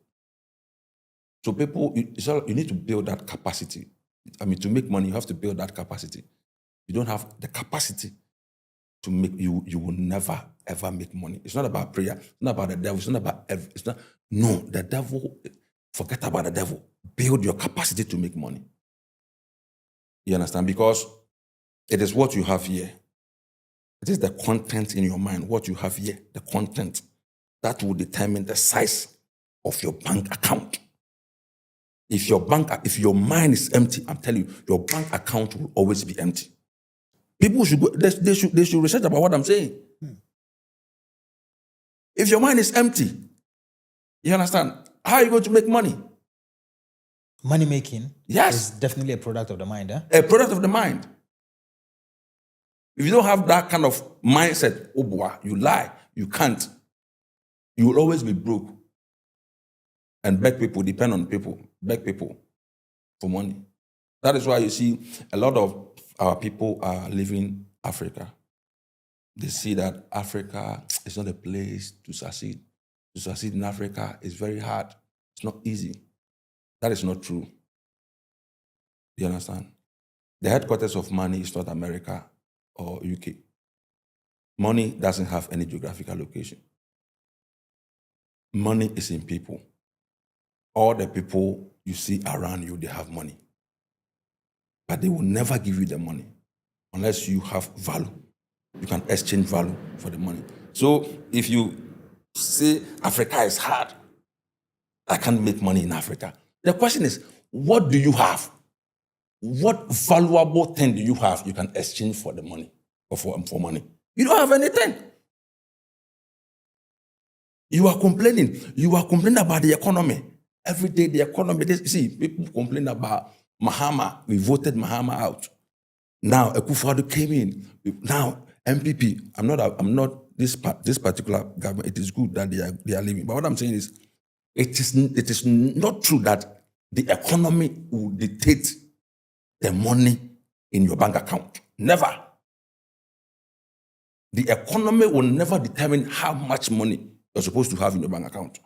So people, you need to build that capacity. I mean, to make money, you have to build that capacity. You don't have the capacity to make, you will never, ever make money. It's not about prayer. It's not about the devil. It's not about, no, the devil, forget about the devil. Build your capacity to make money. You understand? Because it is what you have here. It is the content in your mind, what you have here, the content, that will determine the size of your bank account. If your mind is empty, I'm telling you, your bank account will always be empty. People should go, they should research about what I'm saying. If your mind is empty, you understand, how are you going to make money? Money making Yes. is definitely a product of the mind, huh? A product of the mind. If you don't have that kind of mindset, oh boy, you lie, you can't. You will always be broke and beg people, depend on people, beg people for money. That is why you see a lot of our people are leaving Africa. They see that Africa is not a place to succeed. To succeed in Africa is very hard. It's not easy. That is not true. Do you understand? The headquarters of money is not America or UK. Money doesn't have any geographical location. Money is in people. All the people you see around you, they have money. But they will never give you the money unless you have value. You can exchange value for the money. So if you say Africa is hard, I can't make money in Africa. The question is, what do you have? What valuable thing do you have you can exchange for the money or for money? You don't have anything. You are complaining. You are complaining about the economy. Every day the economy, see, people complain about Mahama. We voted Mahama out. Now Akufo-Addo came in. Now MPP. I'm not this particular government. It is good that they are leaving. But what I'm saying is, it is not true that the economy will dictate the money in your bank account. Never. The economy will never determine how much money you're supposed to have in your bank account.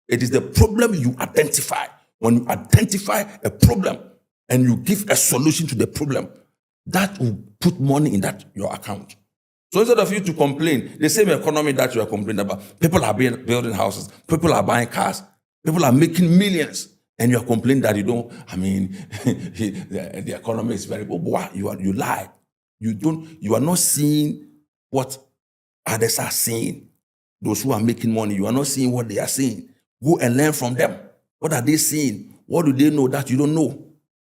It is the problem you identify. When you identify a problem and you give a solution to the problem, that will put money in your account. So instead of you to complain, the same economy that you are complaining about, people are building houses, people are buying cars, people are making millions, and you are complaining that you don't, the economy is very, you lie. You are not seeing what others are seeing. Those who are making money, you are not seeing what they are seeing. Go and learn from them. What are they seeing? What do they know that you don't know?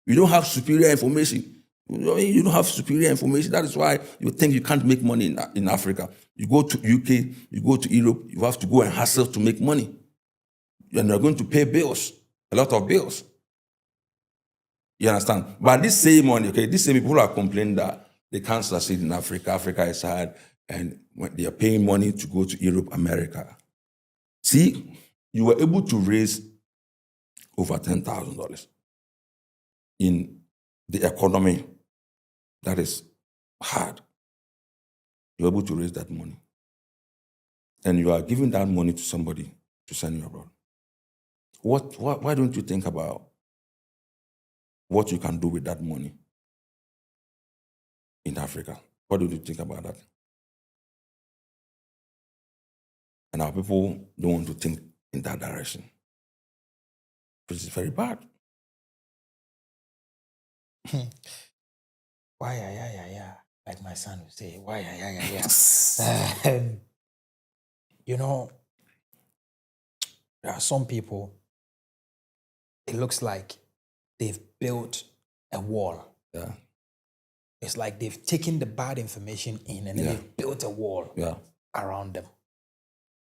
You don't have superior information. You don't have superior information. That is why you think you can't make money in Africa. You go to UK, you go to Europe, you have to go and hustle to make money. And you're going to pay bills, a lot of bills. You understand? But this same money, these same people are complaining that they can't succeed in Africa. Africa is hard, and they are paying money to go to Europe, America. See, you were able to raise over $10,000 in the economy that is hard. You're able to raise that money. And you are giving that money to somebody to send you abroad. Why don't you think about what you can do with that money in Africa? What do you think about that? And our people don't want to think in that direction, which is very bad. Why, yeah. Like my son would say, why, yeah. You know, there are some people, it looks like they've built a wall. Yeah. It's like they've taken the bad information in and then they've built a wall around them.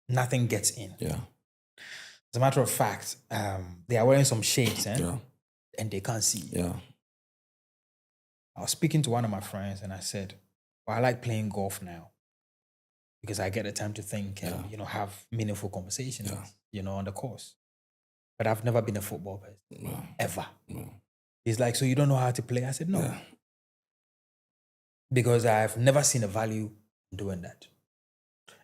nothing gets in. Yeah. As a matter of fact, they are wearing some shades Yeah. and they can't see. Yeah. I was speaking to one of my friends and I said, well, I like playing golf now because I get the time to think and, have meaningful conversations, on the course. But I've never been a football person, ever. Yeah. He's like, so you don't know how to play? I said, no. Yeah. Because I've never seen a value in doing that.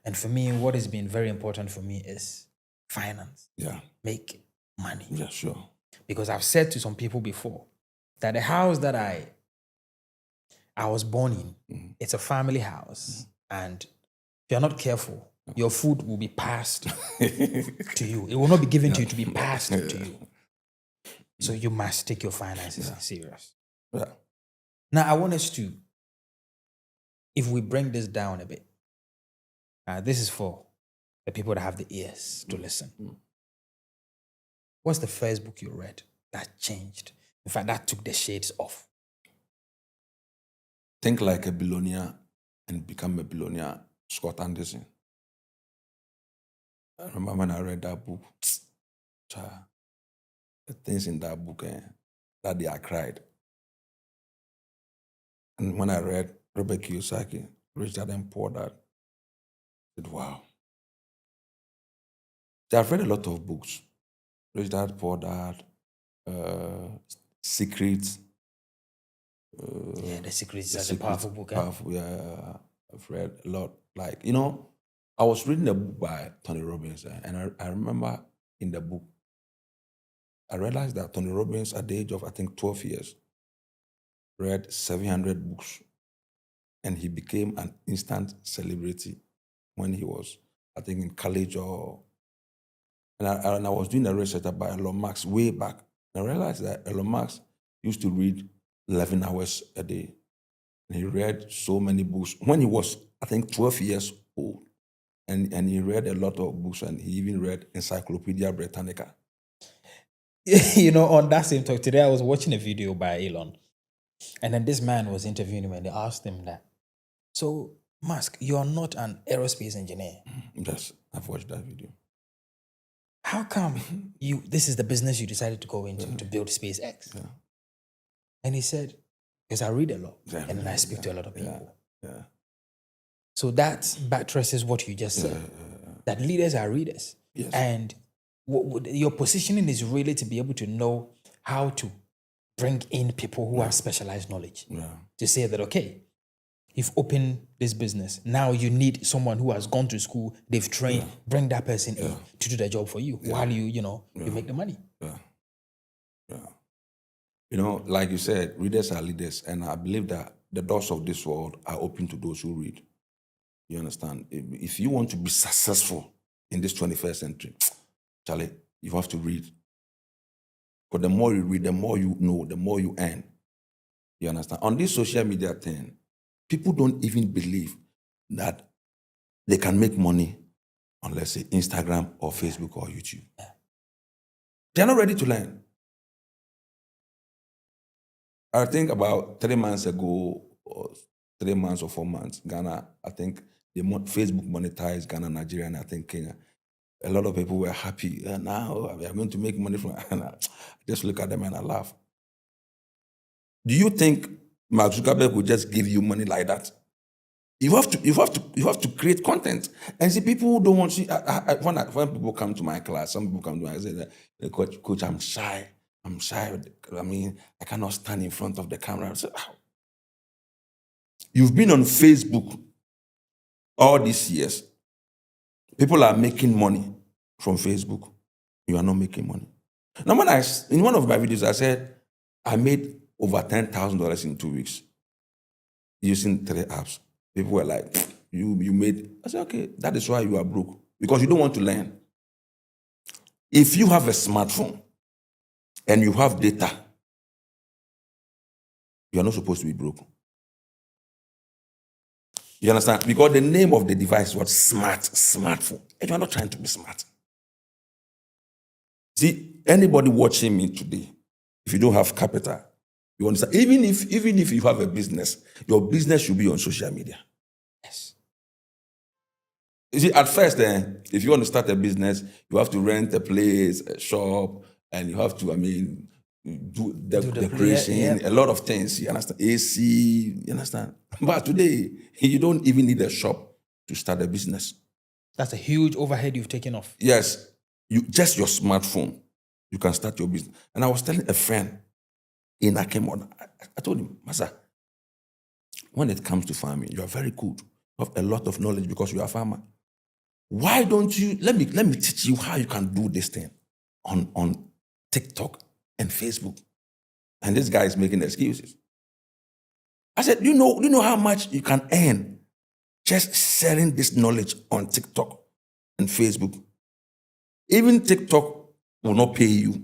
And for me, what has been very important for me is finance. Yeah. Make money. Yeah, sure. Because I've said to some people before that the house that I was born in, it's a family house. And if you're not careful, your food will be passed to you. It will not be given to you to be passed to you. So you must take your finances serious. Yeah. Now, I want us to, if we bring this down a bit, this is for the people that have the ears to listen. What's the first book you read that changed? In fact, that took the shades off. Think Like a Billionaire and Become a Billionaire, Scott Anderson. I remember when I read that book, the things in that book, that day I cried. And when I read Robert Kiyosaki, Rich Dad and Poor Dad, I said, wow. I've read a lot of books. Rich Dad, Poor Dad, Secrets. The Secrets is a powerful book. Powerful, yeah. I've read a lot. Like, I was reading a book by Tony Robbins, and I remember in the book, I realized that Tony Robbins, at the age of, I think, 12 years, read 700 books, and he became an instant celebrity when he was, I think, in college and I was doing a research about Elon Musk way back. And I realized that Elon Musk used to read 11 hours a day. And he read so many books when he was, I think, 12 years old. And he read a lot of books, and he even read Encyclopedia Britannica. On that same talk, today I was watching a video by Elon. And then this man was interviewing him, and they asked him that, so, Musk, you're not an aerospace engineer. Yes, I've watched that video. How come this is the business you decided to go into, to build SpaceX? Yeah. And he said, because I read a lot, and then I speak to a lot of people. Yeah. So that buttresses what you just said, that leaders are readers. Yes. And your positioning is really to be able to know how to bring in people who have specialized knowledge. Yeah. To say that, okay, you've opened this business. Now you need someone who has gone to school, they've trained, bring that person in to do the job for you while you make the money. Yeah. Like you said, readers are leaders, and I believe that the doors of this world are open to those who read. You understand? If you want to be successful in this 21st century, Charlie, you have to read. But the more you read, the more you know, the more you earn. You understand? On this social media thing, people don't even believe that they can make money on, let's say, Instagram or Facebook or YouTube. They're not ready to learn. I think about 3 months ago, or 3 months or 4 months, Ghana, I think Facebook monetized Ghana, Nigeria, and I think Kenya. A lot of people were happy. Now we are going to make money from it. I just look at them and I laugh. Do you think Mark Zuckerberg will just give you money like that? You have to create content. And see, people who don't want to see. When people come to my class, some people come to me and say, Coach, I'm shy. I mean, I cannot stand in front of the camera. I say, oh. You've been on Facebook all these years. People are making money from Facebook. You are not making money. Now, in one of my videos, I said, I made over $10,000 in 2 weeks using 3 apps. People were like, you made. I said, okay, that is why you are broke. Because you don't want to learn. If you have a smartphone and you have data, you are not supposed to be broke. You understand? Because the name of the device was smartphone. And you are not trying to be smart. See, anybody watching me today, if you don't have capital, you understand? Even if you have a business, your business should be on social media. Yes. You see, at first, if you want to start a business, you have to rent a place, a shop, and you have to, do the decoration, yeah. a lot of things. You understand? AC, you understand? But today, you don't even need a shop to start a business. That's a huge overhead you've taken off. Yes, just your smartphone, you can start your business. And I was telling a friend in Akemon, I told him, Masa, when it comes to farming, you are very good. You have a lot of knowledge because you are a farmer. Why don't you let me teach you how you can do this thing on TikTok and Facebook? And this guy is making excuses. I said, you know how much you can earn just sharing this knowledge on TikTok and Facebook? Even TikTok will not pay you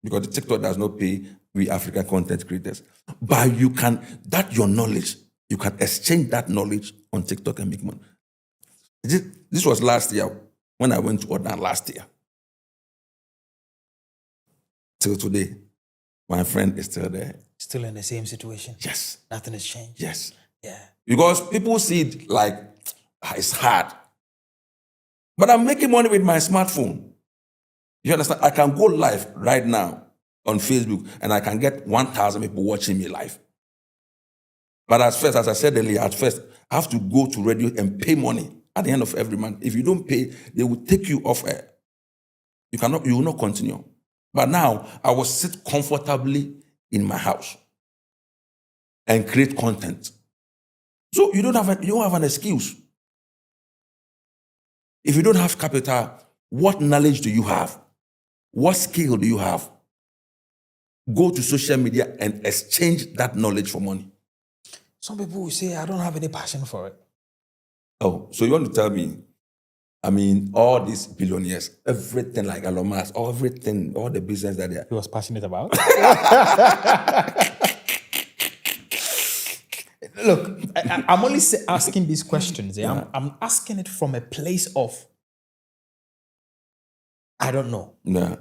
because the TikTok does not pay we African content creators. But you can, your knowledge, you can exchange that knowledge on TikTok and make money. This was last year when I went to Ordan last year. Till today, my friend is still there. Still in the same situation. Yes. Nothing has changed. Yes. Yeah. Because people see it like it's hard. But I'm making money with my smartphone. You understand? I can go live right now on Facebook and I can get 1,000 people watching me live. But at first, as I said earlier, I have to go to radio and pay money at the end of every month. If you don't pay, they will take you off air. You will not continue. But now I will sit comfortably in my house and create content. So you don't have an excuse. If you don't have capital, what knowledge do you have? What skill do you have? Go to social media and exchange that knowledge for money. Some people will say, I don't have any passion for it. Oh, so you want to tell me, all these billionaires, everything like Elon Musk, everything, all the business that He was passionate about. Look, I'm only asking these questions. Yeah? I'm asking it from a place of, I don't know. Yeah,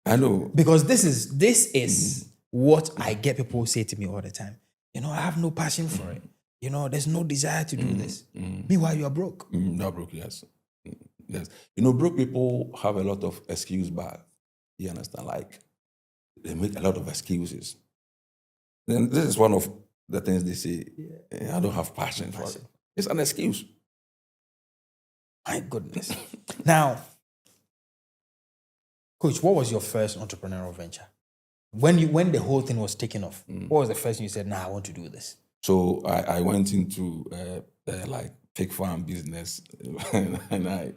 I know. Because this is what I get people say to me all the time. I have no passion for it. There's no desire to do this. Meanwhile, you are broke. You're broke, yes. Yes. Broke people have a lot of excuses, but you understand, like they make a lot of excuses. Then this is one of the things they say, I don't have passion for it. It's an excuse. My goodness. Now, Coach, what was your first entrepreneurial venture? When the whole thing was taking off, what was the first thing you said, I want to do this? So I went into like pig farm business, and I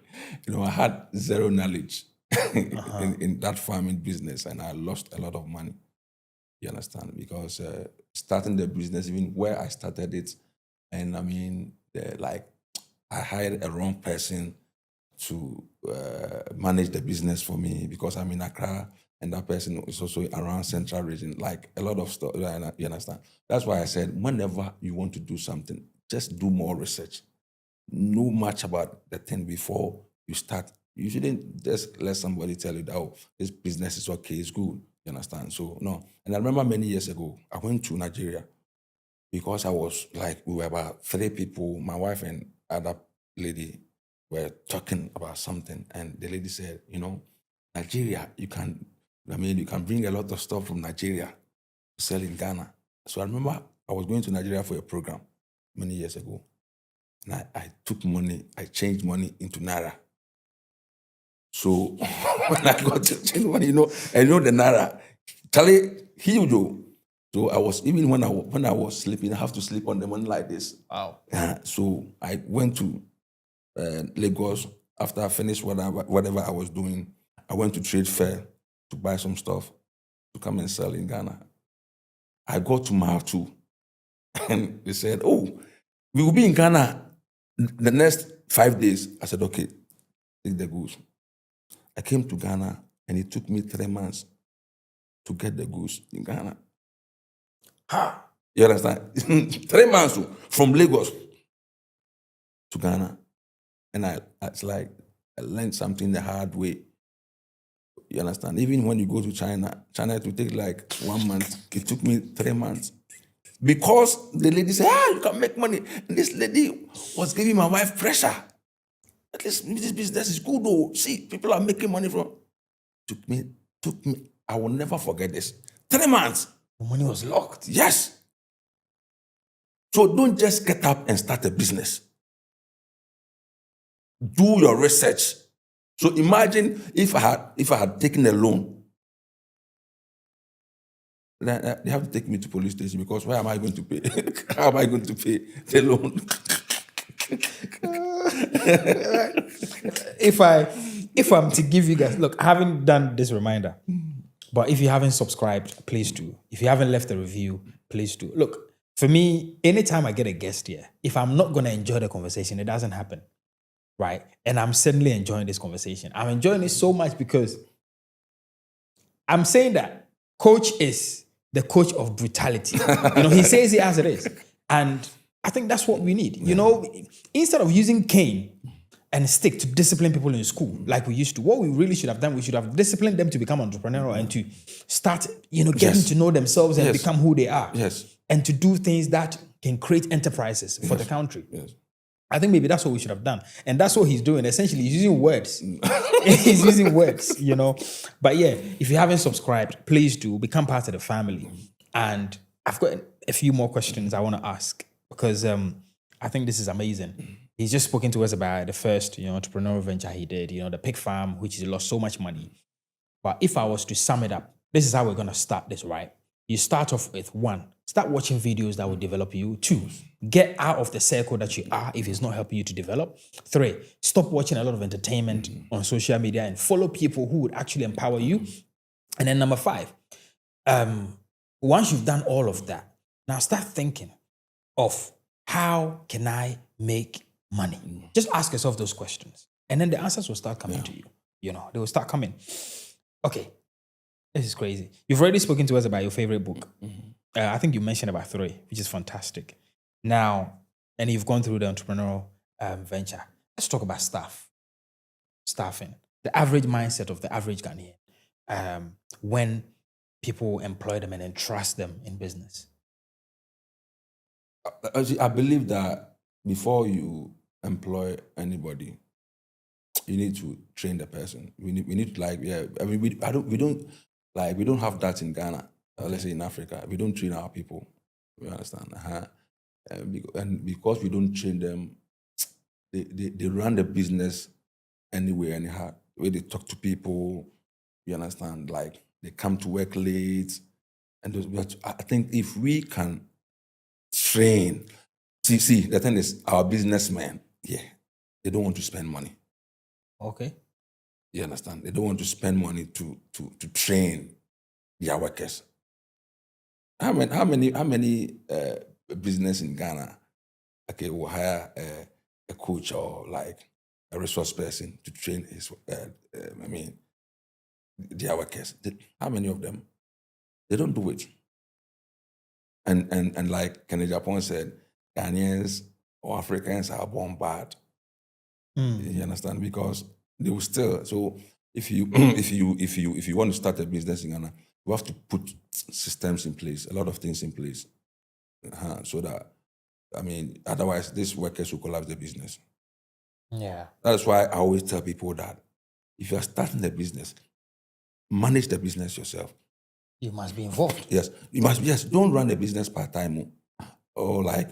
had zero knowledge in that farming business, and I lost a lot of money. You understand? Because starting the business, even where I started it, and I hired a wrong person to manage the business for me because I'm in Accra. And that person is also around Central Region, like a lot of stuff. You understand? That's why I said, whenever you want to do something, just do more research. Know much about the thing before you start. You shouldn't just let somebody tell you that, oh, this business is okay, it's good. You understand? So, no. And I remember many years ago, I went to Nigeria because I was we were about 3 people, my wife and other lady were talking about something. And the lady said, Nigeria, you can bring a lot of stuff from Nigeria to sell in Ghana. So I remember I was going to Nigeria for a program many years ago. And I took money, I changed money into Naira. So when I got to change money, the Naira, Charlie, huge though. So I was, even when I was sleeping, I have to sleep on the money like this. Wow. So I went to Lagos after I finished whatever I was doing. I went to trade fair to buy some stuff to come and sell in Ghana. I got to Mile 2 and they said, oh, we will be in Ghana the next 5 days. I said, okay, take the goods. I came to Ghana and it took me 3 months to get the goods in Ghana. You understand? 3 months from Lagos to Ghana. And it's like I learned something the hard way. You understand? Even when you go to China it will take like 1 month. It took me 3 months. Because the lady said, you can make money. And this lady was giving my wife pressure. at least this business is good though. See, people are making money from. Took me. I will never forget this. 3 months. The money was locked. Yes. So don't just get up and start a business. Do your research. So imagine if I had taken a loan. They have to take me to police station because where am I going to pay? How am I going to pay the loan? If I'm to give you guys, look, I haven't done this reminder, but if you haven't subscribed, please do. If you haven't left a review, please do. Look, for me, anytime I get a guest here, if I'm not going to enjoy the conversation, it doesn't happen, right? And I'm certainly enjoying this conversation. I'm enjoying it so much because I'm saying that Coach is the coach of brutality. He says it as it is. And I think that's what we need. Instead of using cane and stick to discipline people in school like we used to, what we really should have done, we should have disciplined them to become entrepreneurial and to start, getting to know themselves and become who they are. Yes. And to do things that can create enterprises for the country. Yes. I think maybe that's what we should have done. And that's what he's doing. Essentially, he's using words. He's using words, But yeah, if you haven't subscribed, please do. Become part of the family. And I've got a few more questions I want to ask because I think this is amazing. He's just spoken to us about the first, entrepreneurial venture he did, the pig farm, which he lost so much money. But if I was to sum it up, this is how we're going to start this, right? You start off with 1, start watching videos that will develop you. 2, get out of the circle that you are if it's not helping you to develop. 3, stop watching a lot of entertainment on social media and follow people who would actually empower you. And then number 5, once you've done all of that, now start thinking of how can I make money? Just ask yourself those questions. And then the answers will start coming to you. They will start coming. Okay. This is crazy. You've already spoken to us about your favorite book. I think you mentioned about 3, which is fantastic. Now, and you've gone through the entrepreneurial venture. Let's talk about staffing. The average mindset of the average Ghanaian when people employ them and entrust them in business. I believe that before you employ anybody, you need to train the person. We need we don't have that in Ghana. Let's say in Africa, we don't train our people. You understand? And because we don't train them, they run the business anyway, anyhow. The way they talk to people, you understand? Like they come to work late, and I think if we can train, see, the thing is, our businessmen, they don't want to spend money. Okay. You understand? They don't want to spend money to train their workers. How many business in Ghana, will hire a coach or like a resource person to train his, their workers? How many of them? They don't do it. And like Kennedy Japan said, Ghanaians or Africans are born bad. You understand? Because they will still. So if you want to start a business in Ghana, you have to put systems in place, a lot of things in place, so that otherwise these workers will collapse the business. Yeah. That's why I always tell people that if you are starting a business, manage the business yourself. You must be involved. Yes, you must. Yes, don't run a business part-time or like.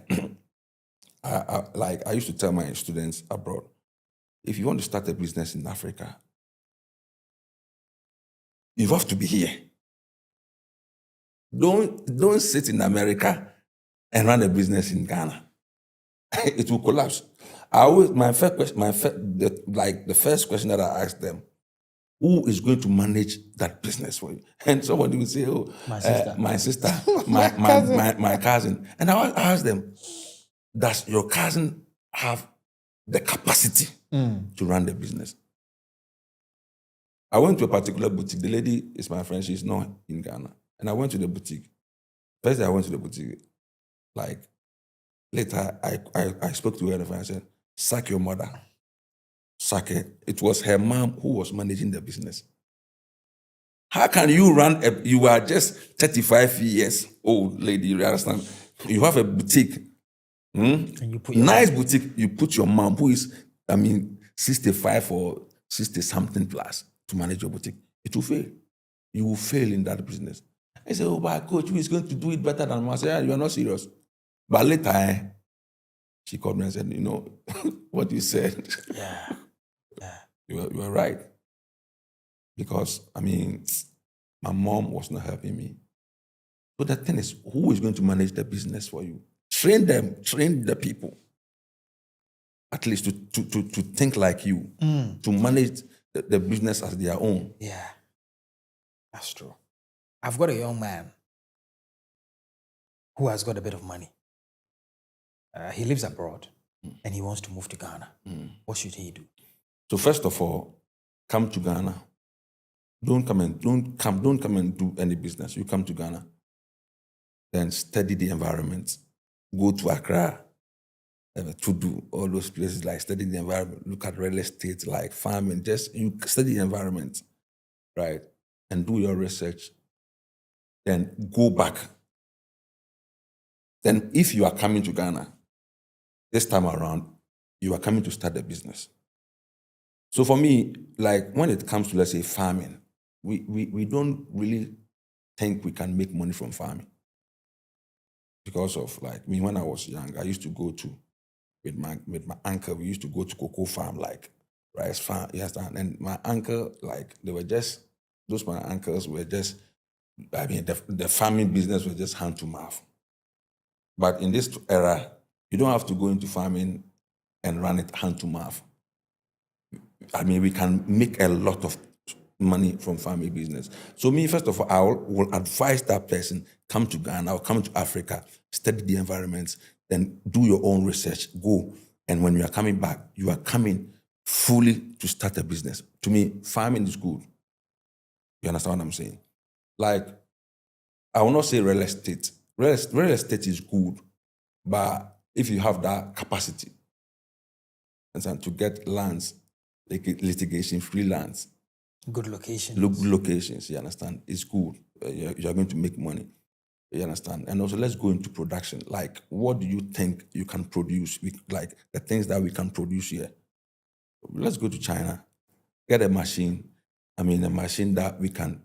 I used to tell my students abroad, if you want to start a business in Africa, you have to be here. Don't sit in America and run a business in Ghana. It will collapse. The first question that I ask them, who is going to manage that business for you? And somebody will say, my sister, my cousin. And I ask them, does your cousin have the capacity to run the business? I went to a particular boutique. The lady is my friend. She's not in Ghana. And I went to the boutique. First day I went to the boutique. Like, later, I spoke to her and I said, sack your mother. Sack her. It was her mom who was managing the business. How can you you are just 35 years old lady, you understand? You have a boutique. And you put Nice boutique. You put your mom, who is, 65 or 60 something plus to manage your boutique, it will fail. You will fail in that business. I said, oh, but coach, who is going to do it better than me? I said, yeah, you are not serious. But later, she called me and said, you know, what you said, Yeah. you are right. Because, I mean, my mom was not helping me. So the thing is, who is going to manage the business for you? Train them, train the people, at least to think like you, to manage the business as their own. Yeah. That's true. I've got a young man who has got a bit of money. He lives abroad and he wants to move to Ghana. What should he do? So first of all, come to Ghana. Don't come and do any business. You come to Ghana. Then study the environment. Go to Accra, to do all those places, like study the environment, look at real estate, like farming, just you study the environment, right? And do your research. Then go back. Then if you are coming to Ghana, this time around, you are coming to start a business. So for me, like when it comes to, let's say, farming, we don't really think we can make money from farming. Because of like me, when I was young, I used to go to with my uncle, we used to go to cocoa farm, like rice farm, yes, and my uncle, like they were just those my uncles were just, I mean, the farming business was just hand to mouth. But in this era, you don't have to go into farming and run it hand to mouth. I mean, we can make a lot of money from farming business. So me, first of all, I will advise that person, come to Ghana or come to Africa, study the environments, then do your own research, go. And when you are coming back, you are coming fully to start a business. To me, farming is good. You understand what I'm saying? Like, I will not say real estate. Real estate is good, but if you have that capacity and to get lands, like litigation-free lands, Good locations. locations, you understand, it's good. You're going to make money. You understand? And also, let's go into production. Like, what do you think you can produce? Like, the things that we can produce here. Let's go to China, get a machine. I mean, a machine that we can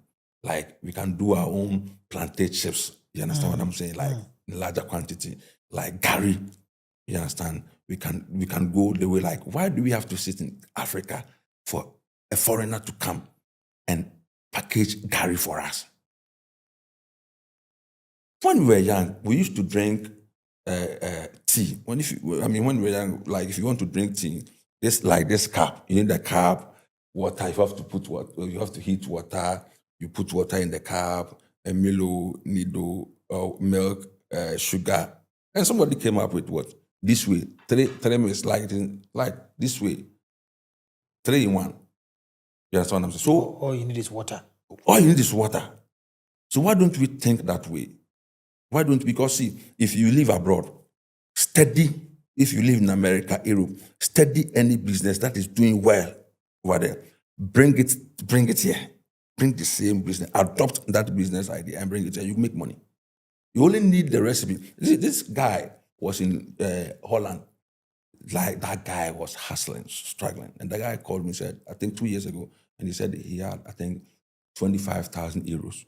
do our own plantain chips. You understand what I'm saying? Like, in larger quantity, like Gary. You understand? We can go the way, like, why do we have to sit in Africa for a foreigner to come and package Gary for us? When we were young, we used to drink tea. When we were young, like if you want to drink tea, this cup, you need a cup, water. You have to put water. You have to heat water. You put water in the cup, a Milo, needle, milk, sugar, and somebody came up with what this way. Three minutes, like this way, 3 in 1. You understand what I'm saying? So All you need is water. all you need is water. So why don't we think that way? Why don't we? Because see, if you live abroad, study. If you live in America, Europe, study any business that is doing well over there. Bring it here. Bring the same business. Adopt that business idea and bring it here. You make money. You only need the recipe. This guy was in Holland. Like that guy was hustling, struggling. And the guy called me and said, I think 2 years ago, and he said he had, I think, 25,000 euros.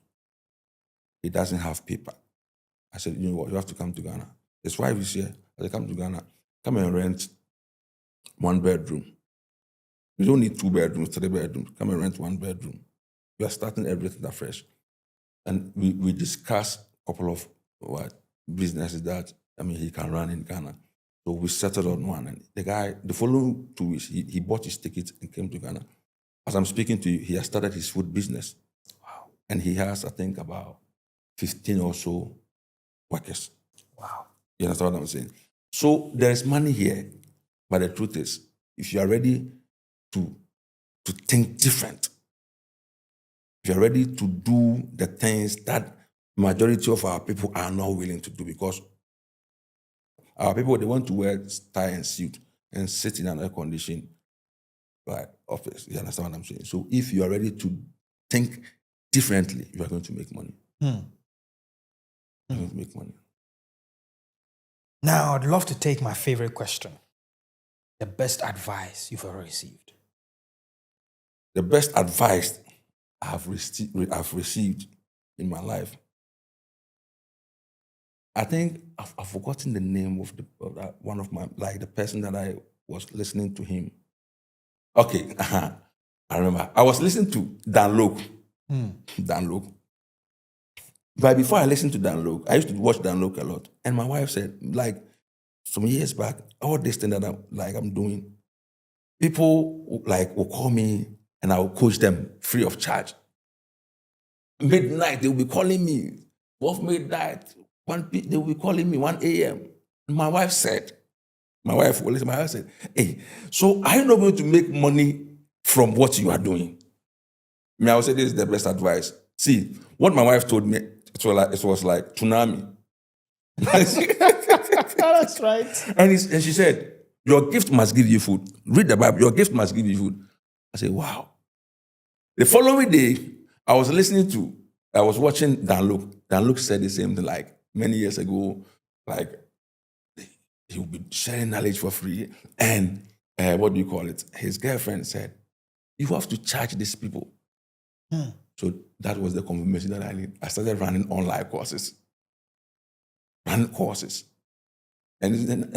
He doesn't have paper. I said, you know what, you have to come to Ghana. His wife is here. I said, come to Ghana. Come and rent 1 bedroom. You don't need 2 bedrooms, 3 bedrooms. Come and rent 1 bedroom. We are starting everything afresh. And we discussed a couple of businesses that, he can run in Ghana. So we settled on one. And the guy, the following 2 weeks, he bought his ticket and came to Ghana. As I'm speaking to you, he has started his food business. Wow. And he has, I think, about 15 or so workers. Wow. You understand what I'm saying? So there is money here, but the truth is, if you are ready to think different, if you're ready to do the things that majority of our people are not willing to do, because our people, they want to wear tie and suit and sit in an air-conditioned office. You understand what I'm saying? So if you are ready to think differently, you are going to make money. You're going to make money. Now, I'd love to take my favorite question. The best advice you've ever received. The best advice I've received in my life. I think I've forgotten the name of one of my, like the person that I was listening to him. Okay, I remember. I was listening to Dan Lok. Dan Lok. But before I listened to Dan Lok, I used to watch Dan Lok a lot. And my wife said, like, some years back, all this thing that I'm doing, people like will call me and I will coach them free of charge. Midnight, they will be calling me. 12 midnight, they will be calling me 1 a.m. My wife said, hey, so are you not going to make money from what you are doing? I would say this is the best advice. See, what my wife told me, it was like tsunami. That's right. And she said, your gift must give you food. Read the Bible, your gift must give you food. I said, wow. The following day, I was watching Dan Lok. Dan Lok said the same thing like many years ago, like he would be sharing knowledge for free. And what do you call it? His girlfriend said, you have to charge these people. So that was the confirmation that I need. I started running online courses. And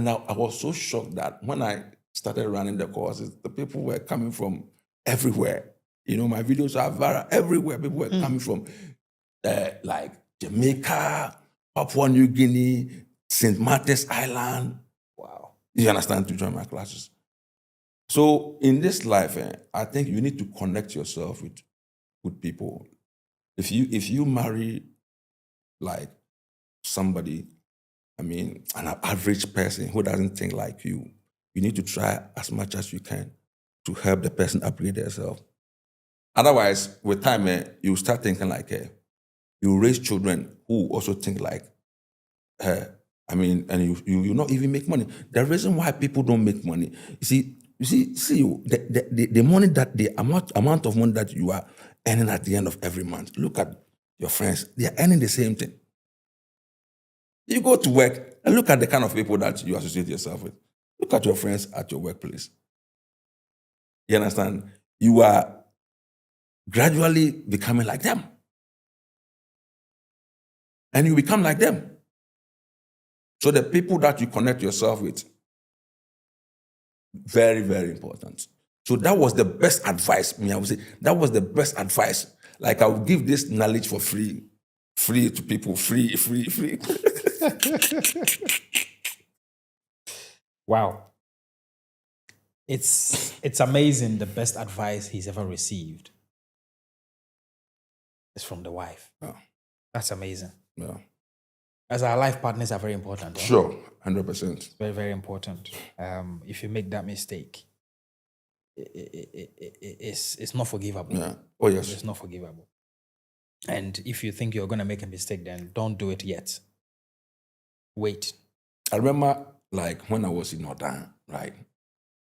I was so shocked that when I started running the courses, the people were coming from everywhere. You know, my videos are viral everywhere. People were coming from like Jamaica, Papua New Guinea, St. Martin's Island. Wow. You understand, to join my classes. So in this life, I think you need to connect yourself with people. If you marry like somebody, I mean, an average person who doesn't think like you need to try as much as you can to help the person upgrade themselves. Otherwise, with time, you start thinking like you raise children who also think like her. I mean, and you not even make money. The reason why people don't make money, the money that the amount of money that you are earning at the end of every month. Look at your friends; they are earning the same thing. You go to work and look at the kind of people that you associate yourself with. Look at your friends at your workplace. You understand? You are gradually becoming like them. And you become like them. So the people that you connect yourself with, very, very important. So that was the best advice. I would say that was the best advice. Like I would give this knowledge for free to people, free. Wow. It's amazing. The best advice he's ever received is from the wife. Yeah. That's amazing. Yeah. As our life partners are very important. Sure, 100%. Very, very important. If you make that mistake, it's not forgivable. Yeah. Oh, yes. It's not forgivable. And if you think you're going to make a mistake, then don't do it yet. Wait. I remember like when I was in Northern, right?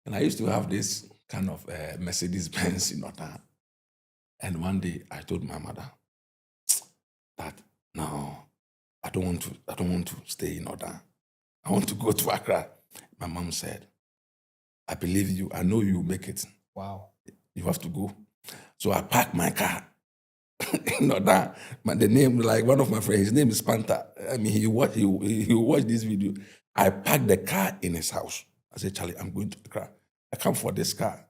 And I used to have this kind of Mercedes-Benz in Northern. And one day I told my mother that, no, I don't want to stay in Northern. I want to go to Accra. My mom said, I believe you. I know you will make it. Wow. You have to go. So I parked my car. Northern. But the name, like one of my friends, his name is Panther. I mean, he watched this video. I parked the car in his house. I said, Charlie, I'm going to Accra. I come for this car.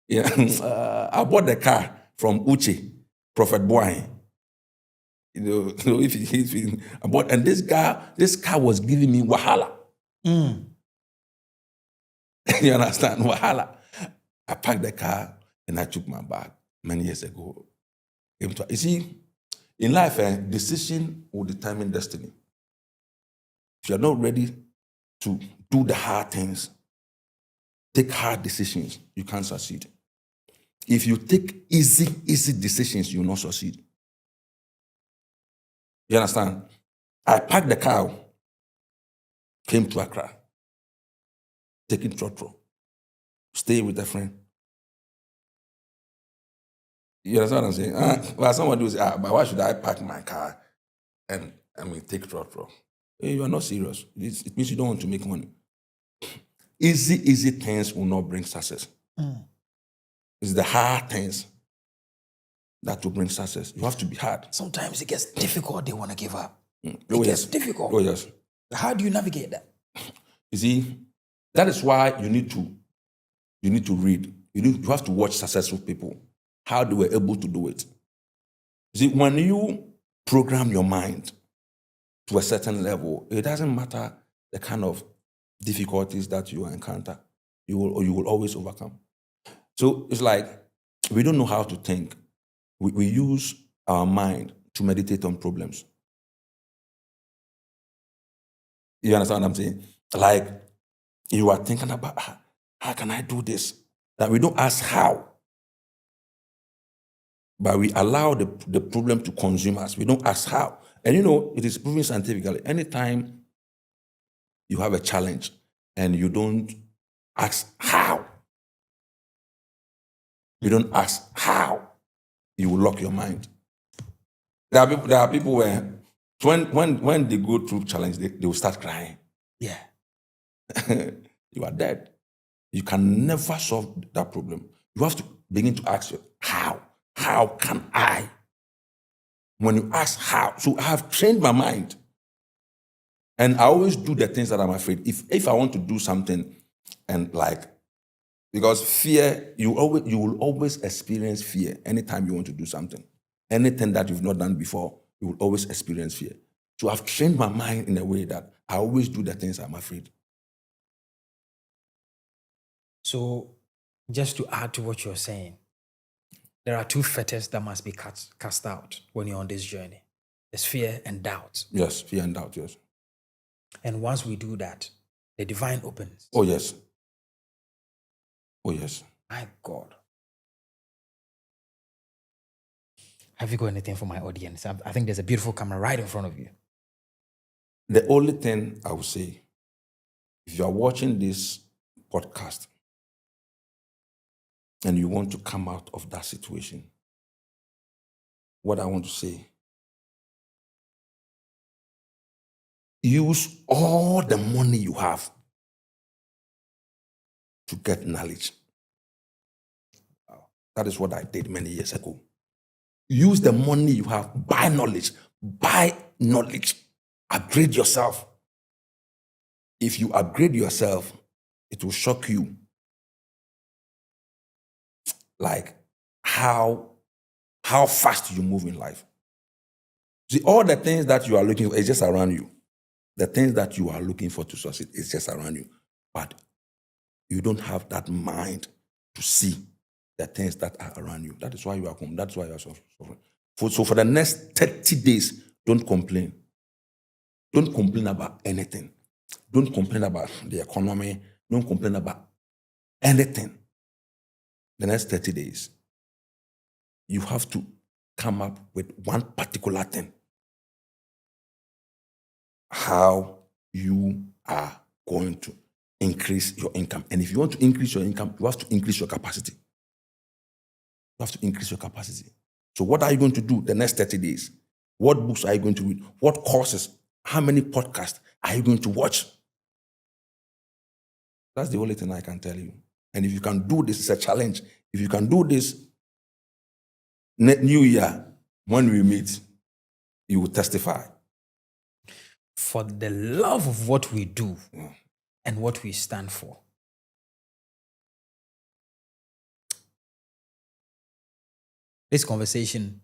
Yeah, I bought the car from Uche, Prophet Boy. You know, if I bought, and this car was giving me wahala. You understand? Wahala. I packed the car and I took my bag many years ago. You see, in life, decision will determine destiny. If you're not ready to do the hard things, take hard decisions, you can't succeed. If you take easy decisions, you will not succeed. You understand? I packed the car, came to Accra, taking trotro, staying with a friend. You understand what I'm saying? Well, somebody will say, but why should I pack my car and take trotro? You are not serious. It means you don't want to make money. easy things will not bring success. It's the hard things that will bring success. You have to be hard. Sometimes it gets difficult, they want to give up. Oh, It yes. gets difficult. Oh, yes. How do you navigate that? You see, that is why you need to read. You have to watch successful people, how they were able to do it. You see, when you program your mind to a certain level, it doesn't matter the kind of difficulties that you encounter, you will always overcome. So it's like we don't know how to think. We use our mind to meditate on problems. You understand what I'm saying? Like you are thinking about how can I do this? That we don't ask how, but we allow the problem to consume us. We don't ask how. And it is proven scientifically. Anytime you have a challenge and you don't ask how, you will lock your mind. There are people where when they go through challenge, they will start crying. Yeah. You are dead. You can never solve that problem. You have to begin to ask how. How can I? When you ask how, so I have trained my mind. And I always do the things that I'm afraid. If I want to do something and because fear, you will always experience fear anytime you want to do something. Anything that you've not done before, you will always experience fear. So I've trained my mind in a way that I always do the things I'm afraid. So just to add to what you're saying, there are two fetters that must be cast out when you're on this journey. There's fear and doubt. Yes, fear and doubt, yes. And once we do that, the divine opens. Oh, yes. Oh, yes. My God. Have you got anything for my audience? I think there's a beautiful camera right in front of you. The only thing I would say, if you are watching this podcast and you want to come out of that situation, what I want to say, use all the money you have to get knowledge. That is what I did many years ago. Use the money you have, buy knowledge, upgrade yourself. If you upgrade yourself, it will shock you. Like how fast you move in life. See, all the things that you are looking for is just around you. The things that you are looking for to succeed is just around you. But you don't have that mind to see the things that are around you. That is why you are home. That's why you are suffering. So for the next 30 days, don't complain. Don't complain about anything. Don't complain about the economy. Don't complain about anything. The next 30 days, you have to come up with one particular thing. How you are going to increase your income. And if you want to increase your income, you have to increase your capacity. You have to increase your capacity. So what are you going to do the next 30 days? What books are you going to read? What courses? How many podcasts are you going to watch? That's the only thing I can tell you. And if you can do this, it's a challenge. If you can do this, New Year, when we meet, you will testify. For the love of what we do and what we stand for. This conversation,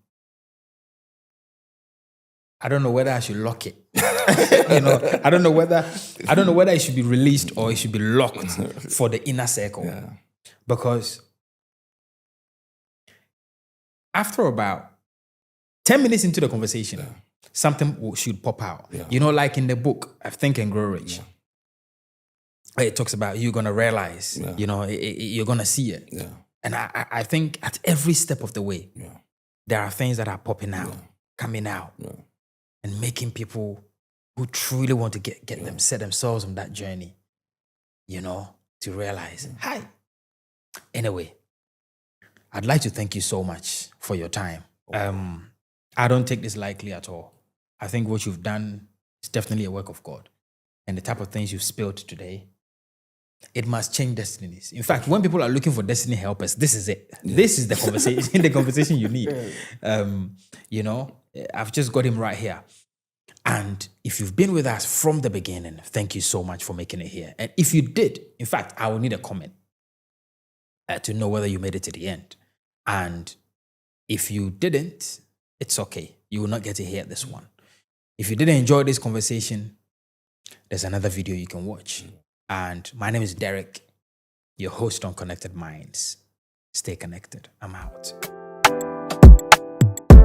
I don't know whether I should lock it. I don't know whether it should be released or it should be locked for the inner circle. Yeah. Because after about 10 minutes into the conversation, something should pop out. Yeah. Like in the book, I Think and Grow Rich. It talks about you're going to realize, you're going to see it. Yeah. And I think at every step of the way, there are things that are popping out, coming out, and making people who truly want to get set themselves on that journey, to realize, hi. Anyway, I'd like to thank you so much for your time. I don't take this lightly at all. I think what you've done is definitely a work of God. And the type of things you've spilled today, it must change destinies. In fact, when people are looking for destiny helpers, this is it. This is the conversation, the conversation you need. You know, I've just got him right here. And if you've been with us from the beginning, thank you so much for making it here. And if you did, in fact, I will need a comment to know whether you made it to the end. And if you didn't, it's okay. You will not get to hear this one. If you didn't enjoy this conversation, there's another video you can watch. And my name is Derek, your host on Connected Minds. Stay connected. I'm out.